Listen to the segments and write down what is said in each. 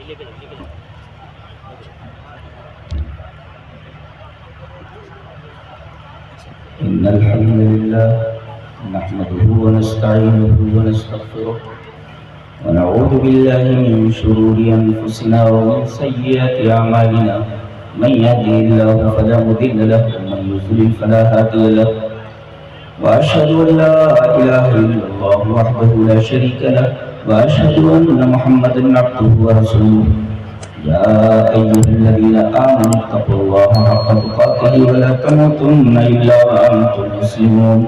إن الحمد لله نحمده ونستعينه ونستغفره ونعوذ بالله من شرور أنفسنا ومن سيئات أعمالنا من يهده الله فلا مضل له ومن يضلل فلا هادي له وأشهد أن لا إله إلا الله وحده لا شريك له وأشهد أن محمدا عبده ورسوله يا أيها الذين آمنوا اتقوا الله حق تقاته ولا تموتن إلا وأنتم مسلمون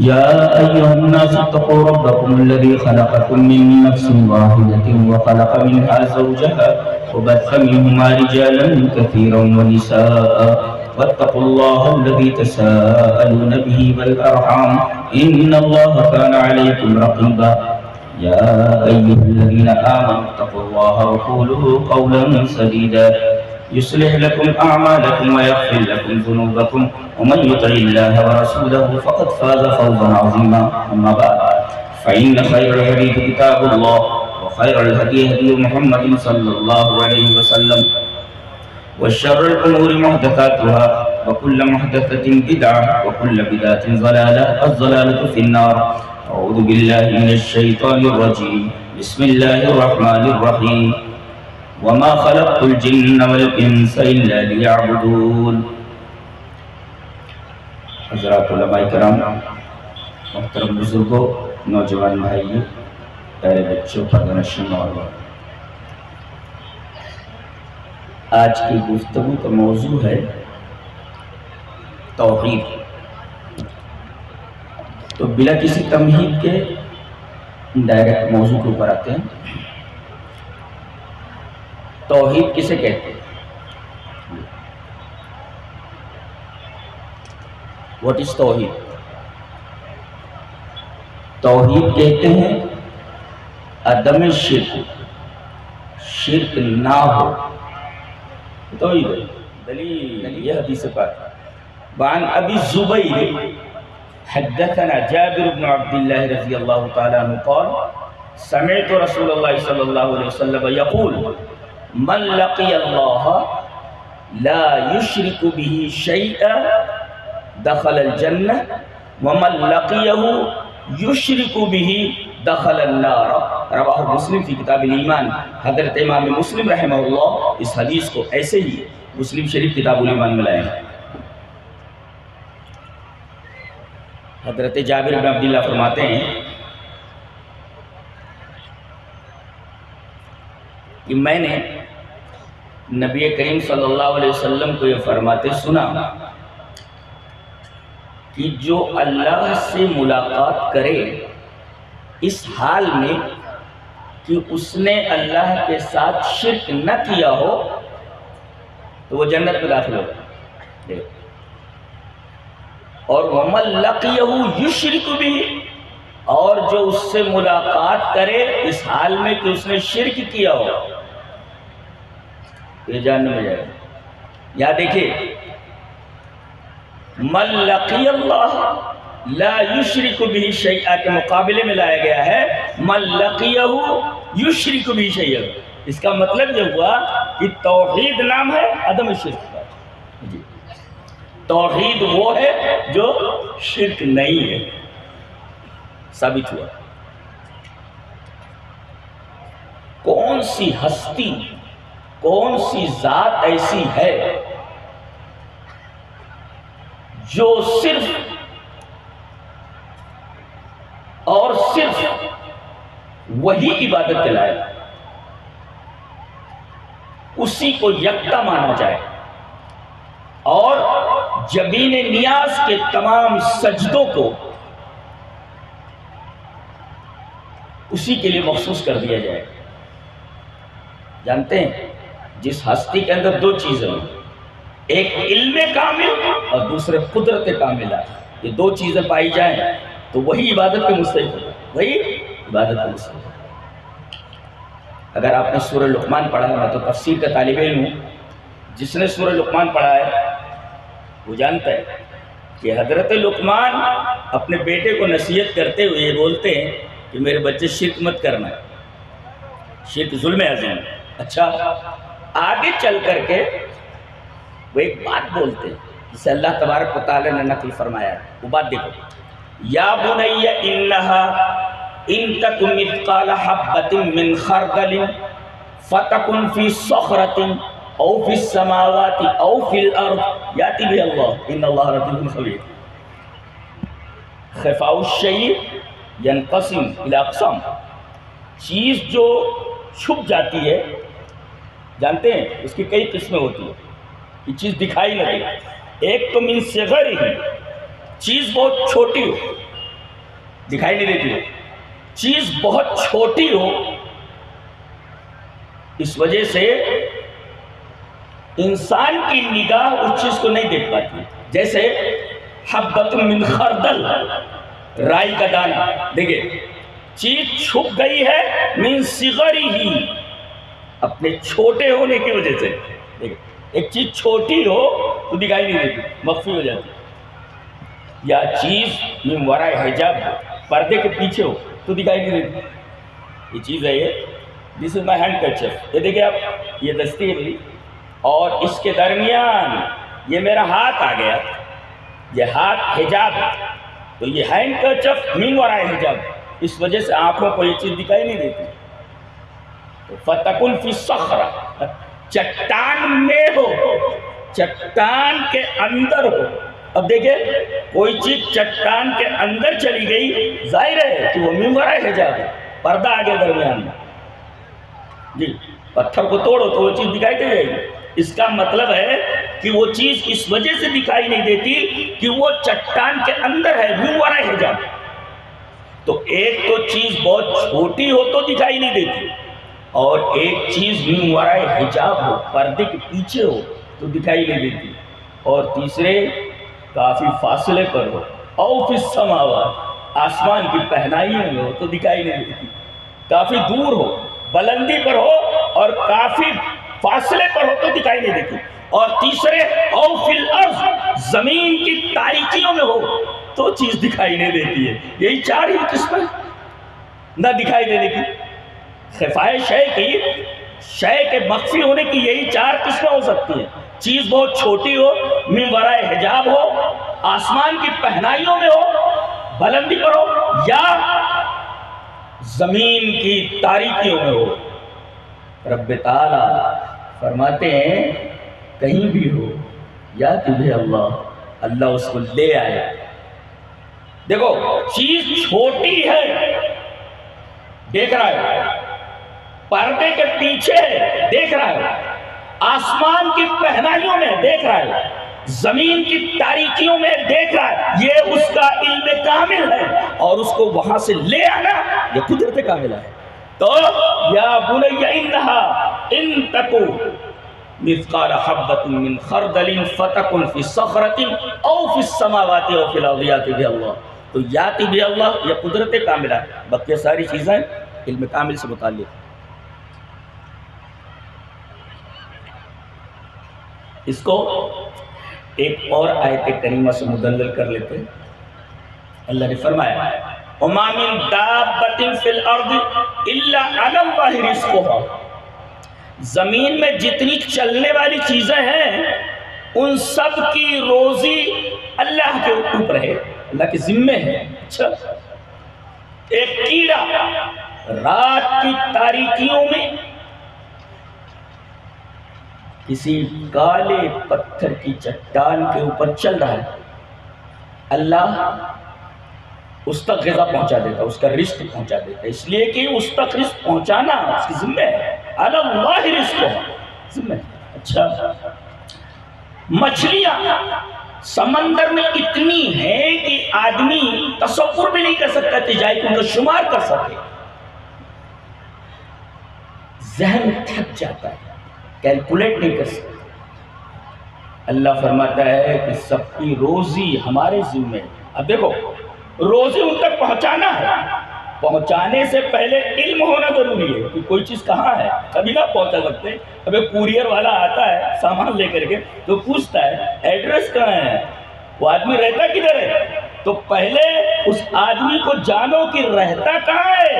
يا أيها الناس اتقوا ربكم الذي خلقكم من نفس واحدة وخلق منها زوجها وبث منهما رجالا كثيرا ونساء واتقوا الله الذي تساءلون به والأرحام إن الله كان عليكم رقيبا يا أيها الذين آمنوا اتقوا الله وقولوا قولا سديدا يصلح لكم أعمالكم ويغفر لكم ذنوبكم ومن يطع الله ورسوله فقد فاز فوزا عظيما أما بعد فإن خير الحديث كتاب الله وخير الهدي هدي محمد صلى الله عليه وسلم وشر الأمور محدثاتها وكل محدثة بدعة وكل بدعة ضلالة الضلالة في النار أعوذ بالله من الشيطان الرجيم بسم الله الرحمن الرحيم وما خلقت الجن والإنس إلا ليعبدون حضرات علماء کرام، محترم بزرگوں، نوجوان بھائیوں، پیارے بچوں، پردہ نشین نوجوان، آج کی گفتگو کا موضوع ہے توحید۔ تو بلا کسی تمہید کے ڈائریکٹ موضوع کے اوپر آتے ہیں۔ توحید کسے کہتے ہیں؟ واٹ از توحید؟ توحید کہتے ہیں عدم شرک، شرک نہ ہو، توحید ہے۔ دلیل یہ حدیث پاک وعن ابی الزبیر حدثنا جابر بن عبد الله رضي الله تعالى عنه قال سمعت رسول الله صلى الله عليه وسلم يقول من لقي الله لا يشرك به شيئا دخل الجنة ومن لقيه يشرك به دخل النار رواه مسلم في كتاب الإيمان۔ حضرت امام مسلم رحمہ اللہ اس حدیث کو ایسے ہی مسلم شریف کتاب الایمان میں لائے ہیں۔ حضرت جابر بن عبداللہ فرماتے ہیں کہ میں نے نبی کریم صلی اللہ علیہ وسلم کو یہ فرماتے سنا کہ جو اللہ سے ملاقات کرے اس حال میں کہ اس نے اللہ کے ساتھ شرک نہ کیا ہو تو وہ جنت میں داخل ہوگا۔ اور وَمَن لَقِيَهُ يُشْرِكُ بِهِ، اور جو اس سے ملاقات کرے اس حال میں کہ اس نے شرک کیا ہو یہ جاننے میں جائے گا۔ یہاں دیکھیں مَن لَقِيَ اللَّهَ لَا يُشْرِكُ بِهِ شَيْئًا کے مقابلے میں لایا گیا ہے مَن لَقِيَهُ يُشْرِكُ بِهِ شَيْئًا۔ اس کا مطلب یہ ہوا کہ توحید نام ہے عدم شرک کا۔ توحید وہ ہے جو شرک نہیں ہے، ثابت ہوا۔ کون سی ہستی، کون سی ذات ایسی ہے جو صرف اور صرف وہی عبادت کے لائق، اسی کو یکتا مانا جائے اور جبین نیاز کے تمام سجدوں کو اسی کے لیے مخصوص کر دیا جائے؟ جانتے ہیں جس ہستی کے اندر دو چیزیں ہیں، ایک علم کامل اور دوسرے قدرت کاملہ، یہ دو چیزیں پائی جائیں تو وہی عبادت کے مستحق ہوگا، وہی عبادت کے مستحق ہوگا۔ اگر آپ نے سورہ لقمان پڑھا ہے، میں تو تفسیر کا طالب علم ہوں، جس نے سورہ لقمان پڑھا ہے وہ جانتا ہے کہ حضرت لقمان اپنے بیٹے کو نصیحت کرتے ہوئے یہ بولتے ہیں کہ میرے بچے شرک مت کرنا، شرک ظلم عظیم ہے۔ اچھا آگے چل کر کے وہ ایک بات بولتے ہیں جسے اللہ تبارک و تعالی نے نقل فرمایا ہے، وہ بات دیکھو، یا بنی انہا ان تک مثقال حبۃ من خردل فتکن فی صخرۃ او فی السماوات او فی الارض یاتی بها اللہ ان اللہ لطیف خبیر۔ خفاء الشیء ینقسم الی اقسام، چیز جو چھپ جاتی ہے جانتے ہیں اس کی کئی قسمیں ہوتی ہیں، یہ چیز دکھائی نہ دے۔ ایک تو من صغرہ، چیز بہت چھوٹی ہو دکھائی نہیں دیتی ہو، چیز بہت چھوٹی ہو اس وجہ سے انسان کی نگاہ اس چیز کو نہیں دیکھ پاتی، جیسے حبۃ من خردل، رائی کا دانہ، دیکھیں چیز چھپ گئی ہے من صغرہ، اپنے چھوٹے ہونے کی وجہ سے۔ دیکھیں ایک چیز چھوٹی ہو تو دکھائی نہیں دیتی، مخفی ہو جاتی، یا چیز من وراء حجاب پردے کے پیچھے ہو تو دکھائی نہیں دیتی۔ یہ چیز ہے، یہ دس از مائی ہینڈ کرچیف، یہ دیکھیں آپ، یہ دستی ہے میری اور اس کے درمیان یہ میرا ہاتھ آ گیا، یہ ہاتھ حجاب ہے، تو یہ ہینڈ کرچیف من وراء حجاب، اس وجہ سے آنکھوں کو یہ چیز دکھائی نہیں دیتی۔ فتکن فی صخرہ، چٹان میں ہو، چٹان کے اندر ہو۔ اب دیکھیں کوئی چیز چٹان کے اندر چلی گئی، ظاہر ہے کہ وہ من وراء حجاب ہے، پردہ آ گیا درمیان میں، جی پتھر کو توڑو تو وہ چیز دکھائی دے جائے گی۔ اس کا مطلب ہے کہ وہ چیز اس وجہ سے دکھائی نہیں دیتی کہ وہ چٹان کے اندر ہے، من وراء حجاب۔ تو ایک تو چیز بہت چھوٹی ہو تو دکھائی نہیں دیتی، اور ایک چیز من وراء حجاب ہو، پردے کے پیچھے ہو تو دکھائی نہیں دیتی، اور تیسرے کافی فاصلے پر ہو، او فی السماوات، آسمان کی پہنائیوں میں ہو تو دکھائی نہیں دیتی، کافی دور ہو، بلندی پر ہو اور کافی فاصلے پر ہو تو دکھائی نہیں دیتی، اور تیسرے او فی الارض، زمین کی تاریکیوں میں ہو تو چیز دکھائی نہیں دیتی ہے۔ یہی چار ہی قسمیں نہ دکھائی دینے کی، خفائے شے کی، شے کے مخفی ہونے کی یہی چار قسمیں ہو سکتی ہیں۔ چیز بہت چھوٹی ہو، من وراء حجاب ہو، آسمان کی پہنائیوں میں ہو، بلندی پر ہو، یا زمین کی تاریکیوں میں ہو۔ رب تعالی فرماتے ہیں کہیں بھی ہو یا تمہیں اللہ اس کو لے آئے۔ دیکھو چیز چھوٹی ہے دیکھ رہا ہے، پردے کے پیچھے دیکھ رہا ہے، آسمان کی پہنائیوں میں دیکھ رہا ہے، زمین کی تاریکیوں میں دیکھ رہا ہے، یہ اس کا علم کامل ہے، اور اس کو وہاں سے لے آنا یہ قدرت کاملہ ہے۔ تو یا بنی انہا ان تکو مثقال حبۃ من خردل فتکن فی صخرۃ او فی السماوات او فی الارض یاتی بها اللہ۔ تو یاتی بها اللہ یہ قدرت کاملہ ہے، باقی ساری چیزیں علم کامل سے متعلق۔ اس کو ایک اور آیت کریمہ سے مدلل کر لیتے ہیں۔ اللہ نے فرمایا وَمَا مِن دَابَّةٍ فِي الْأَرْضِ إِلَّا عَلَى اللَّهِ رِزْقُهَا، زمین میں جتنی چلنے والی چیزیں ہیں ان سب کی روزی اللہ کے اوپر ہے، اللہ کے ذمے ہے۔ اچھا ایک کیڑا رات کی تاریکیوں میں کسی کالے پتھر کی چٹان کے اوپر چل رہا ہے، اللہ اس تک غذا پہنچا دیتا، اس کا رزق پہنچا دیتا، اس لیے کہ اس تک رزق پہنچانا اس کی ذمہ ہے، علی اللہ رزق ذمہ ہے۔ اچھا مچھلیاں سمندر میں اتنی ہیں کہ آدمی تصور بھی نہیں کر سکتا کہ جائے کہ ان کا شمار کر سکے، ذہن تھک جاتا ہے، کیلکولیٹ نہیں کر سکتا۔ اللہ فرماتا ہے کہ سب کی روزی ہمارے ذمہ ہے۔ اب دیکھو روزی ان تک پہنچانا ہے، پہنچانے سے پہلے علم ہونا ضروری ہے کہ کوئی چیز کہاں ہے، کبھی نہ پہنچا سکتے۔ اب ایک کوریئر والا آتا ہے سامان لے کر کے تو پوچھتا ہے ایڈریس کہاں ہے، وہ آدمی رہتا کدھر ہے، تو پہلے اس آدمی کو جانو کہ رہتا کہاں ہے۔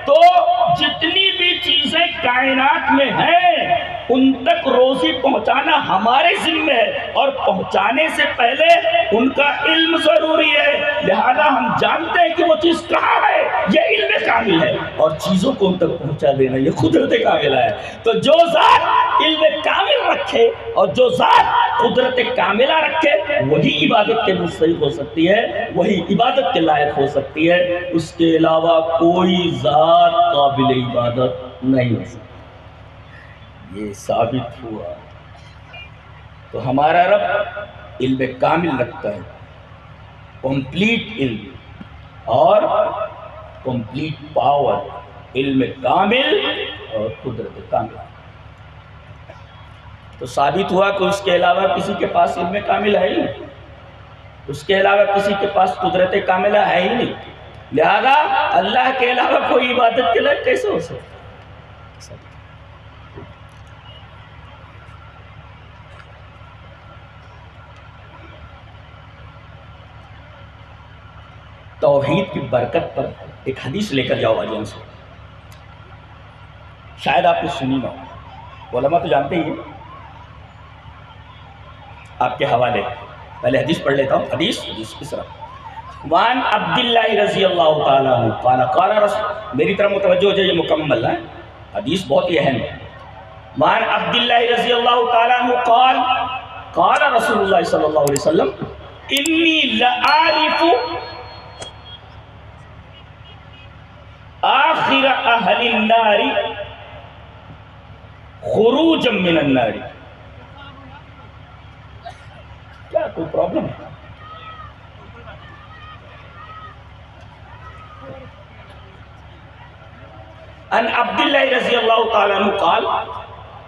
تو جتنی بھی چیزیں کائنات میں ہیں ان تک روزی پہنچانا ہمارے ذمہ ہے، اور پہنچانے سے پہلے ان کا علم ضروری ہے، لہذا ہم جانتے ہیں کہ وہ چیز کہاں ہے، یہ علم کامل ہے، اور چیزوں کو ان تک پہنچا دینا یہ قدرت کاملہ ہے۔ تو جو ذات علم کامل رکھے اور جو ذات قدرت کاملہ رکھے وہی عبادت کے مستحق ہو سکتی ہے، وہی عبادت کے لائق ہو سکتی ہے، اس کے علاوہ کوئی ذات قابل عبادت نہیں ہو سکتی۔ یہ ثابت ہوا۔ تو ہمارا رب علم کامل رکھتا ہے، کمپلیٹ علم اور کمپلیٹ پاور، علم کامل اور قدرت کامل۔ تو ثابت ہوا کہ اس کے علاوہ کسی کے پاس علم کامل ہے ہی نہیں، اس کے علاوہ کسی کے پاس قدرت کاملہ ہے ہی نہیں، لہذا اللہ کے علاوہ کوئی عبادت کے لائق کیسے ہو سکتا؟ توحید کی برکت پر ایک حدیث لے کر جاؤ آجان سے، شاید آپ نے سنی نہ ہو، علماء تو جانتے ہی ہیں۔ آپ کے حوالے پہلے حدیث پڑھ لیتا ہوں۔ حدیث کس طرح؟ وان عبداللہ رضی اللہ تعالیٰ عنہ قال قال رسول، میری طرف متوجہ ہو جائے، یہ مکمل ہے، حدیث بہت ہی اہم ہے۔ وان عبداللہ رضی اللہ تعالیٰ عنہ قال قال رسول اللہ صلی اللہ علیہ وسلم انی لعارف آخر اہل النار خروجا من النار۔ کیا کوئی پرابلم ہے؟ ان عبداللہ رضی اللہ تعالیٰ عنہ قال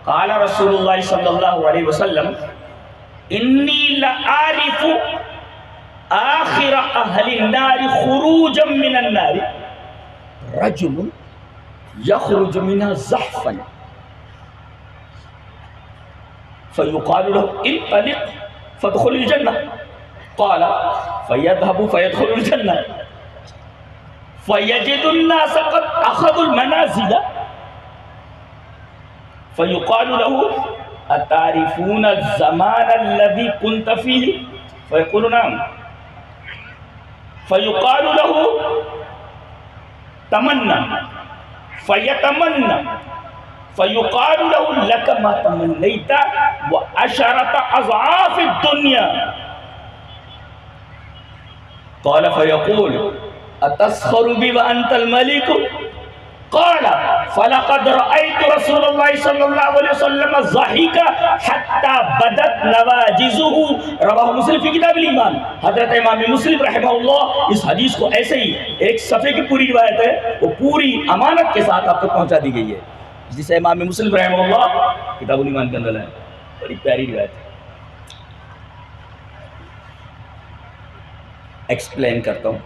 قال رسول اللہ صلی اللہ علیہ وسلم انی لعارف آخر اہل النار خروجا من النار رجل یخرج منها زحفا فیقال له انطلق فادخل الجنة قال فيذهب فيدخل الجنة فيجد الناس قد أخذوا المنازل فيقال له أتعرفون الزمان الذي كنت فيه فيقول نعم فيقال له تمنى فيتمنى فيقال له لك ما تمنيت وعشرة أضعاف الدنيا قال فيقول أتسخر بي وأنت الملك قال فلقد رأيت رسول الله صلى الله عليه وسلم ضحك حتى بدت نواجزه رواہ مسلم فی کتاب الایمان۔ حضرت امام مسلم رحمہ اللہ اس حدیث کو ایسے ہی ایک صفحے کی پوری روایت ہے، وہ پوری امانت کے ساتھ آپ تک پہنچا دی گئی ہے، جسے امام مسلم رحمہ اللہ کتاب الایمان کے اندر ہے، بڑی پیاری روایت ہے۔ ایکسپلین کرتا ہوں۔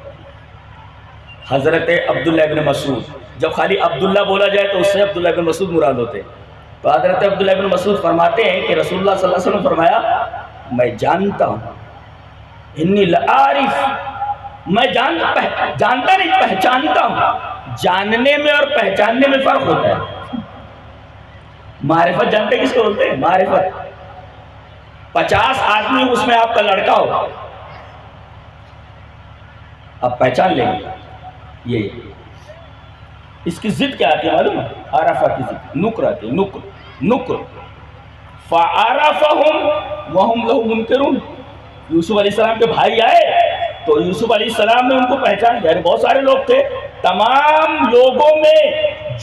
حضرت عبداللہ ابن مسعود، جب خالی عبداللہ بولا جائے تو اس سے عبداللہ ابن مسعود مراد ہوتے ہیں، تو حضرت عبداللہ ابن مسعود فرماتے ہیں کہ رسول اللہ صلی اللہ علیہ وسلم فرمایا میں جانتا ہوں، انی لعارف، میں جانتا نہیں پہچانتا ہوں۔ جاننے میں اور پہچاننے میں فرق ہوتا ہے۔ معرفت جانتے کس کو بولتے ہیں؟ معرفت 50 آدمی اس میں آپ کا لڑکا ہو، آپ پہچان لیں گے یہ اس کی ضد کیا آتی ہے معلوم ہے؟ عرفہ کی ضد نکر آتی ہے، نکر فعرفہم وہم لہو منکرون۔ یوسف علیہ السلام کے بھائی آئے تو یوسف علیہ السلام نے ان کو پہچان، یعنی بہت سارے لوگ تھے، تمام لوگوں میں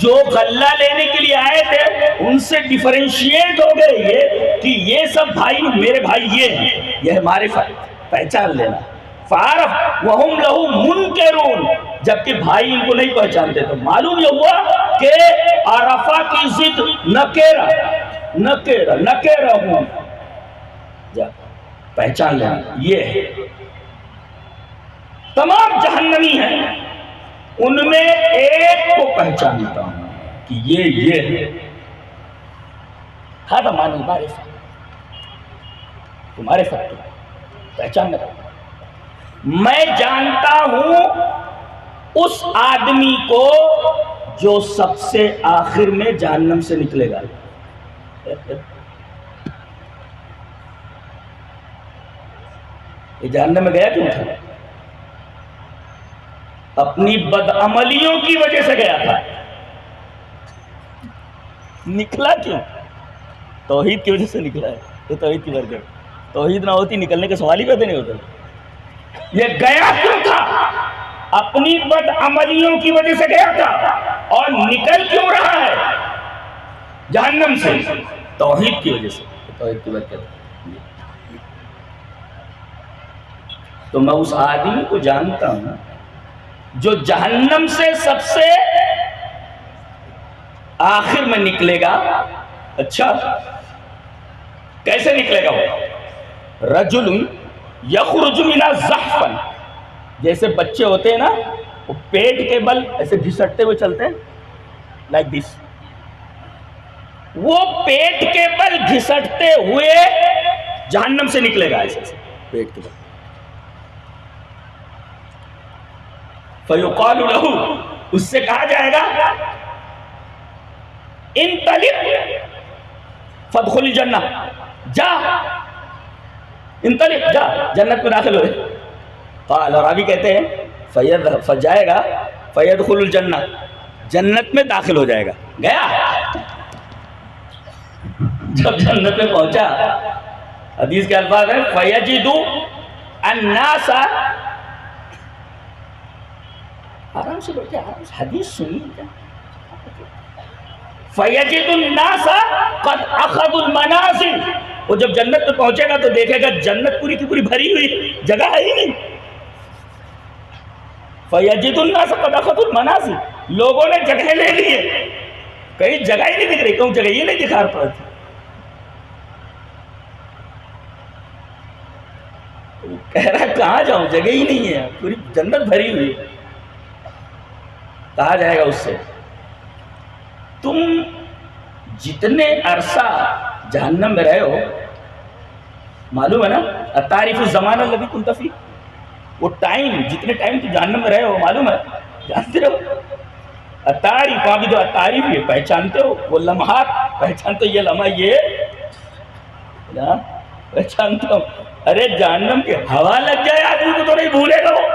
جو غلہ لینے کے لیے آئے تھے ان سے ڈیفرینشیٹ ہو گئے یہ کہ یہ سب بھائی میرے بھائی یہ ہیں، یہ ہمارے پہچان لینا۔ فعرف وہم لہو منکرون، جبکہ بھائی ان کو نہیں پہچانتے، تو معلوم یہ ہوا کہ عرفہ کی ضد نکیرہ ہوں، پہچان لینا یہ ہے۔ تمام جہنمی ہیں، ان میں ایک کو پہچانتا ہوں کہ یہ ہے، ہذا معنی معرفت، تمہارے فرق پہچاننا۔ میں جانتا ہوں اس آدمی کو جو سب سے آخر میں جہنم سے نکلے گا، یہ جہنم میں گیا کیوں تھا؟ اپنی بدعملیوں کی وجہ سے گیا تھا. نکلا کیوں؟ توحید کی وجہ سے نکلا ہے. یہ توحید کی برکت. توحید نہ ہوتی نکلنے کا سوال ہی پیدا نہیں ہوتا. یہ گیا کیوں تھا؟ اپنی بدعملیوں کی وجہ سے گیا تھا. اور نکل کیوں رہا ہے جہنم سے؟ توحید کی وجہ سے. توحید کی برکت. تو میں اس آدمی کو جانتا ہوں جو جہنم سے سب سے آخر میں نکلے گا. اچھا کیسے نکلے گا وہ؟ رجل یخرج من الزحف، جیسے بچے ہوتے ہیں نا وہ پیٹ کے بل ایسے گھسٹتے ہوئے چلتے ہیں لائک دس. وہ پیٹ کے بل گھسٹتے ہوئے جہنم سے نکلے گا ایسے پیٹ کے بل. فیقال لہ، اس سے کہا جائے گا انطلق فادخل الجنہ، جا انطلق، جا جنت میں داخل ہوئے. قال، راوی کہتے ہیں فجائے گا فیدخل الجنہ، جنت میں داخل ہو جائے گا. گیا جب جنت میں پہنچا، حدیث کے الفاظ ہیں فیجد الناس، آرام سے بیٹھے، آرام سے حدیث سنیے. فیجد الناس قد اخذوا المنازل، وہ جب جنت میں پہنچے گا تو دیکھے گا جنت پوری کی پوری بھری ہوئی، جگہ ہے ہی نہیں. فیجد الناس قد اخذوا المنازل، لوگوں نے جگہ لے لی ہے، کہیں جگہ ہی نہیں دکھ رہی. کیوں جگہ یہ نہیں دکھا رہا تھا؟ کہہ رہا کہاں جاؤں، جگہ ہی نہیں ہے، پوری جنت بھری ہوئی. کہا جائے گا اس سے تم جتنے عرصہ جہنم میں رہے ہو، معلوم ہے نا التعریف الزمان الذی کنت فیہ، وہ ٹائم، جتنے ٹائم تم جہنم میں رہے ہو معلوم ہے، جانتے ہو. التعریف، وہاں بھی تو التعریف یہ پہچانتے ہو، وہ لمحات پہچانتے ہو، یہ لمحہ یہ پہچانتے ہو. ارے جہنم کی ہوا لگ جائے آدمی کو تو نہیں بھولے گا وہ.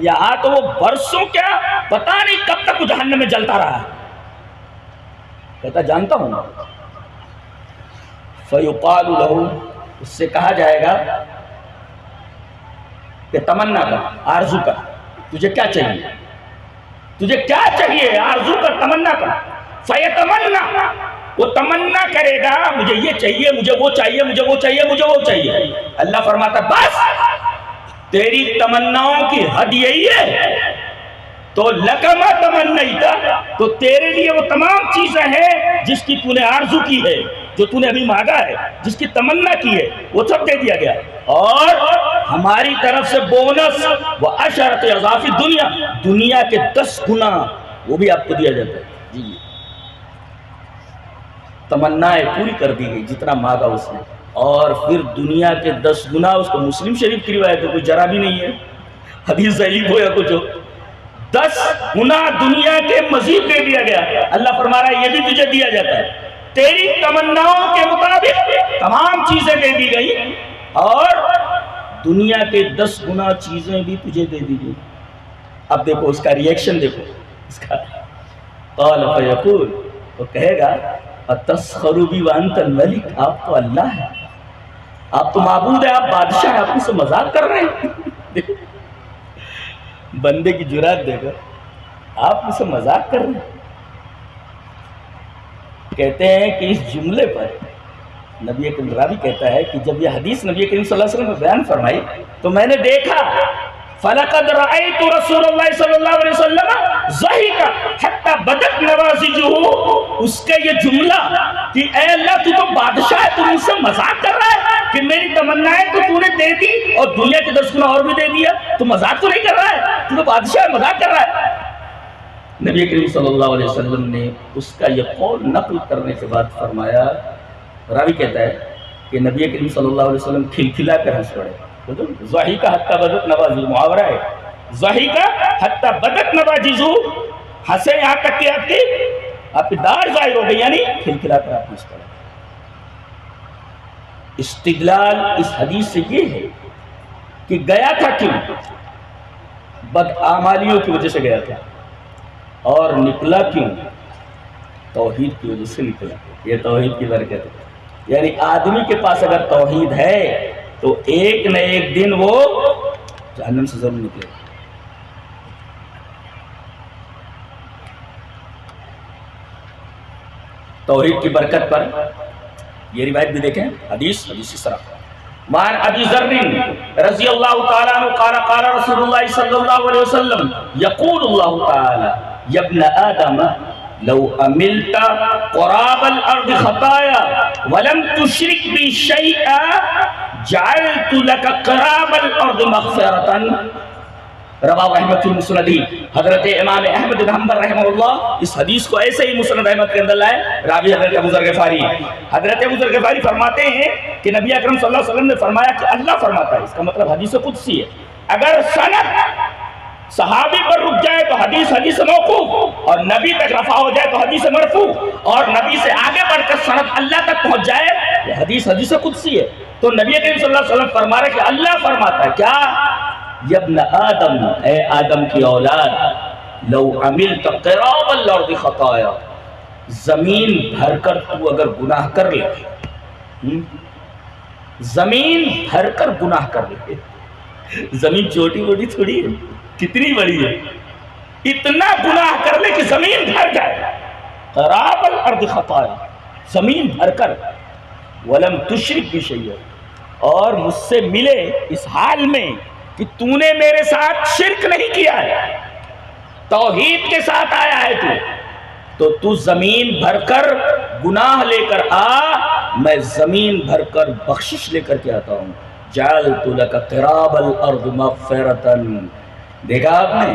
یہاں تو وہ برسوں کیا پتہ نہیں کب تک وہ جہنم میں جلتا رہا ہے. کہتا جانتا ہوں. فیقال لہ، اس سے کہا جائے گا کہ تمنا کر، آرزو کر، تجھے کیا چاہیے، تجھے کیا چاہیے، آرزو کر، تمنا کر. فیتمنا، وہ تمنا کرے گا مجھے یہ چاہیے، مجھے وہ چاہیے، مجھے وہ چاہیے، مجھے وہ چاہیے. اللہ فرماتا بس تیری تمناؤں کی حد یہی ہے، تو لکما تمنیتا، تو تیرے لیے وہ تمام چیزیں ہیں جس کی تو نے آرزو کی ہے، جو تو نے ابھی مانگا ہے، جس کی تمنا کی ہے، وہ سب دے دیا گیا. اور ہماری طرف سے بونس وہ عشرۃ اضعاف دنیا، دنیا کے 10 گنا وہ بھی آپ کو دیا جاتا ہے. جی تمنائیں پوری کر دی گئی جتنا مانگا اس نے، اور پھر دنیا کے 10 گنا. اس کو مسلم شریف کی روایت ہے، کوئی جرا بھی نہیں ہے حدیث ضعیف ہو یا کچھ ہو. 10 گنا دنیا کے مزید دے دیا گیا. اللہ فرما رہا ہے یہ بھی تجھے دیا جاتا ہے، تیری تمناؤں کے مطابق تمام چیزیں دے دی گئی، اور دنیا کے 10 گنا چیزیں بھی تجھے دے دی گئی. اب دیکھو اس کا ریئیکشن، دیکھو اس کا. قال فیقول، وہ کہے گا اتسخر بی وانت الملک، آپ تو اللہ ہے، آپ تو معبود ہے، آپ بادشاہ ہیں، آپ مجھ سے مذاق کر رہے ہیں. بندے کی جرات دیکھو، آپ مجھ سے مذاق کر رہے ہیں. کہتے ہیں کہ اس جملے پر نبی کریم راوی کہتا ہے کہ جب یہ حدیث نبی کریم صلی اللہ علیہ وسلم نے بیان فرمائی تو میں نے دیکھا فَلَقَدْ رَأَيْتُ رَسُولَ اللَّهِ صلی اللہ علیہ وسلم ضَحِكَ حَتَّى بَدَتْ نَوَاجِذُهُ. اس کا یہ جملہ کہ اے اللہ تو بادشاہ ہے، تو مجھ سے مذاق کر رہا ہے کہ میری تمنائیں تو نے دے دی اور دنیا کے 10 گنا اور بھی دے دیا، تو مذاق تو نہیں کر رہا ہے، تو بادشاہ ہے، مذاق کر رہا ہے. نبی کریم صلی اللہ علیہ وسلم نے اس کا یہ قول نقل کرنے کے بعد فرمایا، راوی کہتا ہے کہ نبی کریم صلی اللہ علیہ وسلم کھلکھلا کر ہنس پڑے. ضحک حتی بدت نواجذ، محاورہ ہے، ضحک حتی بدت نواجذ، ہنسے یہاں تک کہ آپ کی داڑھ ظاہر ہو گئی، یعنی کھلکھلا کر آپ ہنس پڑے. استدلال اس حدیث سے یہ ہے کہ گیا تھا کیوں؟ بدعمالیوں کی وجہ سے گیا تھا، اور نکلا کیوں؟ توحید کی وجہ سے نکلا۔ یہ توحید کی برکت ہے، یعنی آدمی کے پاس اگر توحید ہے تو ایک نہ ایک دن وہ جہنم سے ضرور نکلے گا۔ توحید کی برکت پر یہ روایت بھی دیکھیں، حدیث اس طرح مان ابی ذر رضی اللہ تعالیٰ عنہ قال قال رسول اللہ صلی اللہ علیہ وسلم یقول اللہ تعالی یا ابن آدم لو عملت قراب الارض خطایا ولم تشرک بی شیئا جعلت لك قراب الارض مغفرتا، رواہ احمد فی مسندی۔ حضرت امام احمد بن حنبل رحمہ اللہ اس حدیث کو ایسے ہی مسند احمد کے اندر لائے، راوی حضرت ابو ذر غفاری۔ حضرت ابو ذر غفاری فرماتے ہیں کہ نبی اکرم صلی اللہ علیہ وسلم نے فرمایا کہ اللہ فرماتا ہے، اس کا مطلب حدیث قدسی ہے۔ اگر سند صحابی پر رک جائے تو حدیث موقوف، اور نبی تک رفع ہو جائے تو حدیث مرفوع، اور نبی سے آگے بڑھ کر سند اللہ تک پہنچ جائے یہ حدیث قدسی ہے۔ تو نبی کریم صلی اللہ علیہ وسلم فرما رہے کہ اللہ فرماتا ہے کیا؟ یا ابن آدم، اے آدم کی اولاد، لو عملت قراب الارض خطایا، زمین بھر کر تو اگر گناہ کر لے، زمین بھر کر گناہ کر لے، زمین چھوٹی موٹی تھوڑی ہے، کتنی بڑی ہے، اتنا گناہ کر لے کہ زمین بھر جائے، قراب الارض خطایا، زمین بھر کر، ولم تشرک بشیء، اور مجھ سے ملے اس حال میں کہ تو نے میرے ساتھ شرک نہیں کیا ہے، توحید کے ساتھ آیا ہے تو زمین بھر کر گناہ لے کر آ، میں زمین بھر کر بخشش لے کر کے آتا ہوں۔ جعلت لک قراب الارض مغفرتا، دیکھا آپ نے؟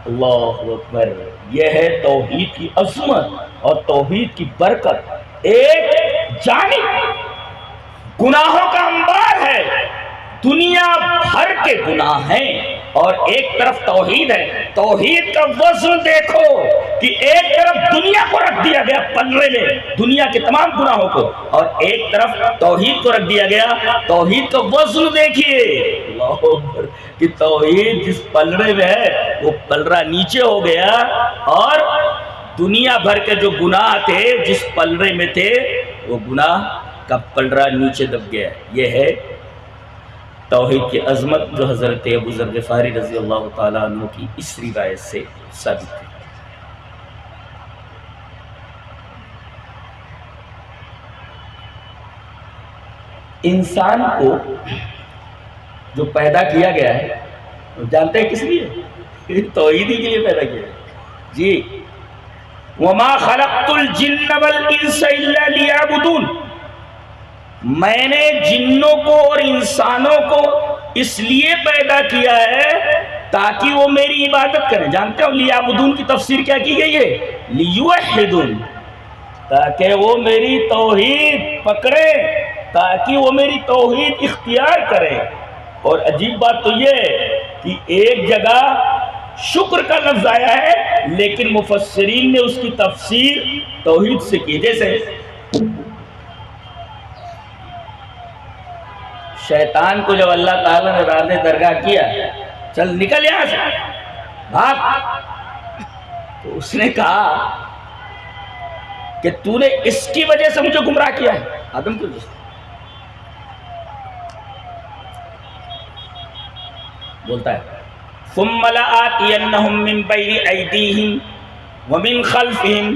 اللہ اکبر، یہ ہے توحید کی عظمت اور توحید کی برکت۔ ایک جانب گناہوں کا انبار ہے، دنیا بھر کے گناہ ہیں، اور ایک طرف توحید ہے۔ توحید کا وزن دیکھو کہ ایک طرف دنیا کو رکھ دیا گیا پلڑے میں، دنیا کے تمام گناہوں کو، اور ایک طرف توحید کو رکھ دیا گیا۔ توحید کا وزن دیکھیے اللہ اکبر، کہ توحید جس پلڑے میں ہے وہ پلڑا نیچے ہو گیا، اور دنیا بھر کے جو گناہ تھے جس پلڑے میں تھے وہ گناہ کا پلڑا نیچے دب گیا۔ یہ ہے توحید کی عظمت جو حضرت ابو ذر غفاری رضی اللہ تعالیٰ عنہ کی اس روایت سے ثابت ہے۔ انسان کو جو پیدا کیا گیا ہے جانتے ہیں کس لیے؟ توحید ہی کے لیے پیدا کیا ہے جی۔ وَمَا خَلَقْتُ الْجِنَّ وَالْإِنسَ إِلَّا لِيَعْبُدُونَ، میں نے جنوں کو اور انسانوں کو اس لیے پیدا کیا ہے تاکہ وہ میری عبادت کریں۔ جانتے ہو لیعبدون کی تفسیر کیا کی گئی ہے؟ لیوحدون، تاکہ وہ میری توحید پکڑے، تاکہ وہ میری توحید اختیار کرے۔ اور عجیب بات تو یہ ہے کہ ایک جگہ شکر کا لفظ آیا ہے لیکن مفسرین نے اس کی تفسیر توحید سے کی۔ جیسے شیطان کو جب اللہ تعالیٰ نے راز درگاہ کیا چل نکل یہاں سے بھاگ، تو اس نے کہا کہ تو نے اس کی وجہ سے مجھے گمراہ کیا ہے، آدم کی وجہ سے۔ بولتا ہے ثم لآتینہم من بین ایدیہم ومن خلفہم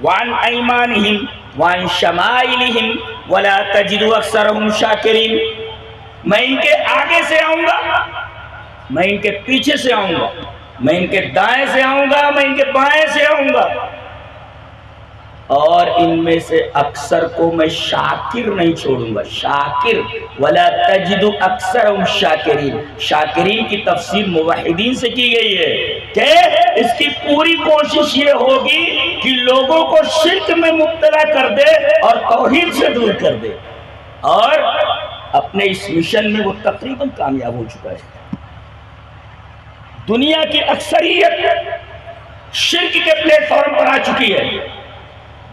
وعن ایمانہم وعن شمائلہم ولا تجد اکثرہم شاکرین، میں ان کے آگے سے آؤں گا، میں ان کے پیچھے سے آؤں گا، میں ان کے دائیں سے آؤں گا، میں ان کے بائیں سے آؤں گا، اور ان میں سے اکثر کو میں شاکر نہیں چھوڑوں گا۔ شاکر ولا تجد اکثرهم شاکرین، شاکرین کی تفسیر موحدین سے کی گئی ہے کہ اس کی پوری کوشش یہ ہوگی کہ لوگوں کو شرک میں مبتلا کر دے اور توحید سے دور کر دے، اور اپنے اس مشن میں وہ تقریباً کامیاب ہو چکا ہے۔ دنیا کی اکثریت شرک کے پلیٹ فارم پر آ چکی ہے،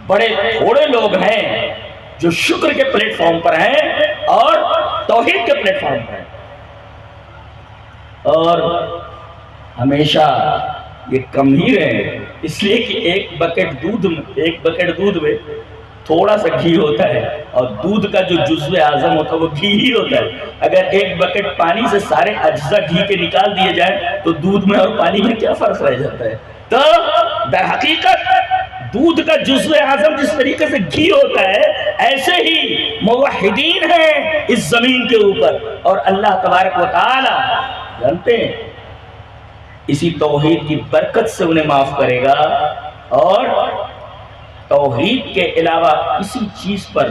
بڑے تھوڑے لوگ ہیں جو شکر کے پلیٹ فارم پر ہیں اور توحید کے پلیٹ فارم پر ہیں. اور ہمیشہ یہ کم ہی رہے، اس لیے کہ ایک بکٹ دودھ میں تھوڑا سا گھی ہوتا ہے، اور دودھ کا جو جزو اعظم ہوتا ہے وہ گھی ہی ہوتا ہے. اگر ایک بکٹ پانی سے سارے اجزاء گھی کے نکال دیے جائیں تو دودھ میں اور پانی میں کیا فرق رہ جاتا ہے؟ تو در حقیقت دودھ کا جزو اعظم جس طریقے سے گھی ہوتا ہے، ایسے ہی موحدین ہیں اس زمین کے اوپر، اور اللہ تبارک و تعالی جانتے ہیں اسی توحید کی برکت سے انہیں معاف کرے گا. اور توحید کے علاوہ کسی چیز پر،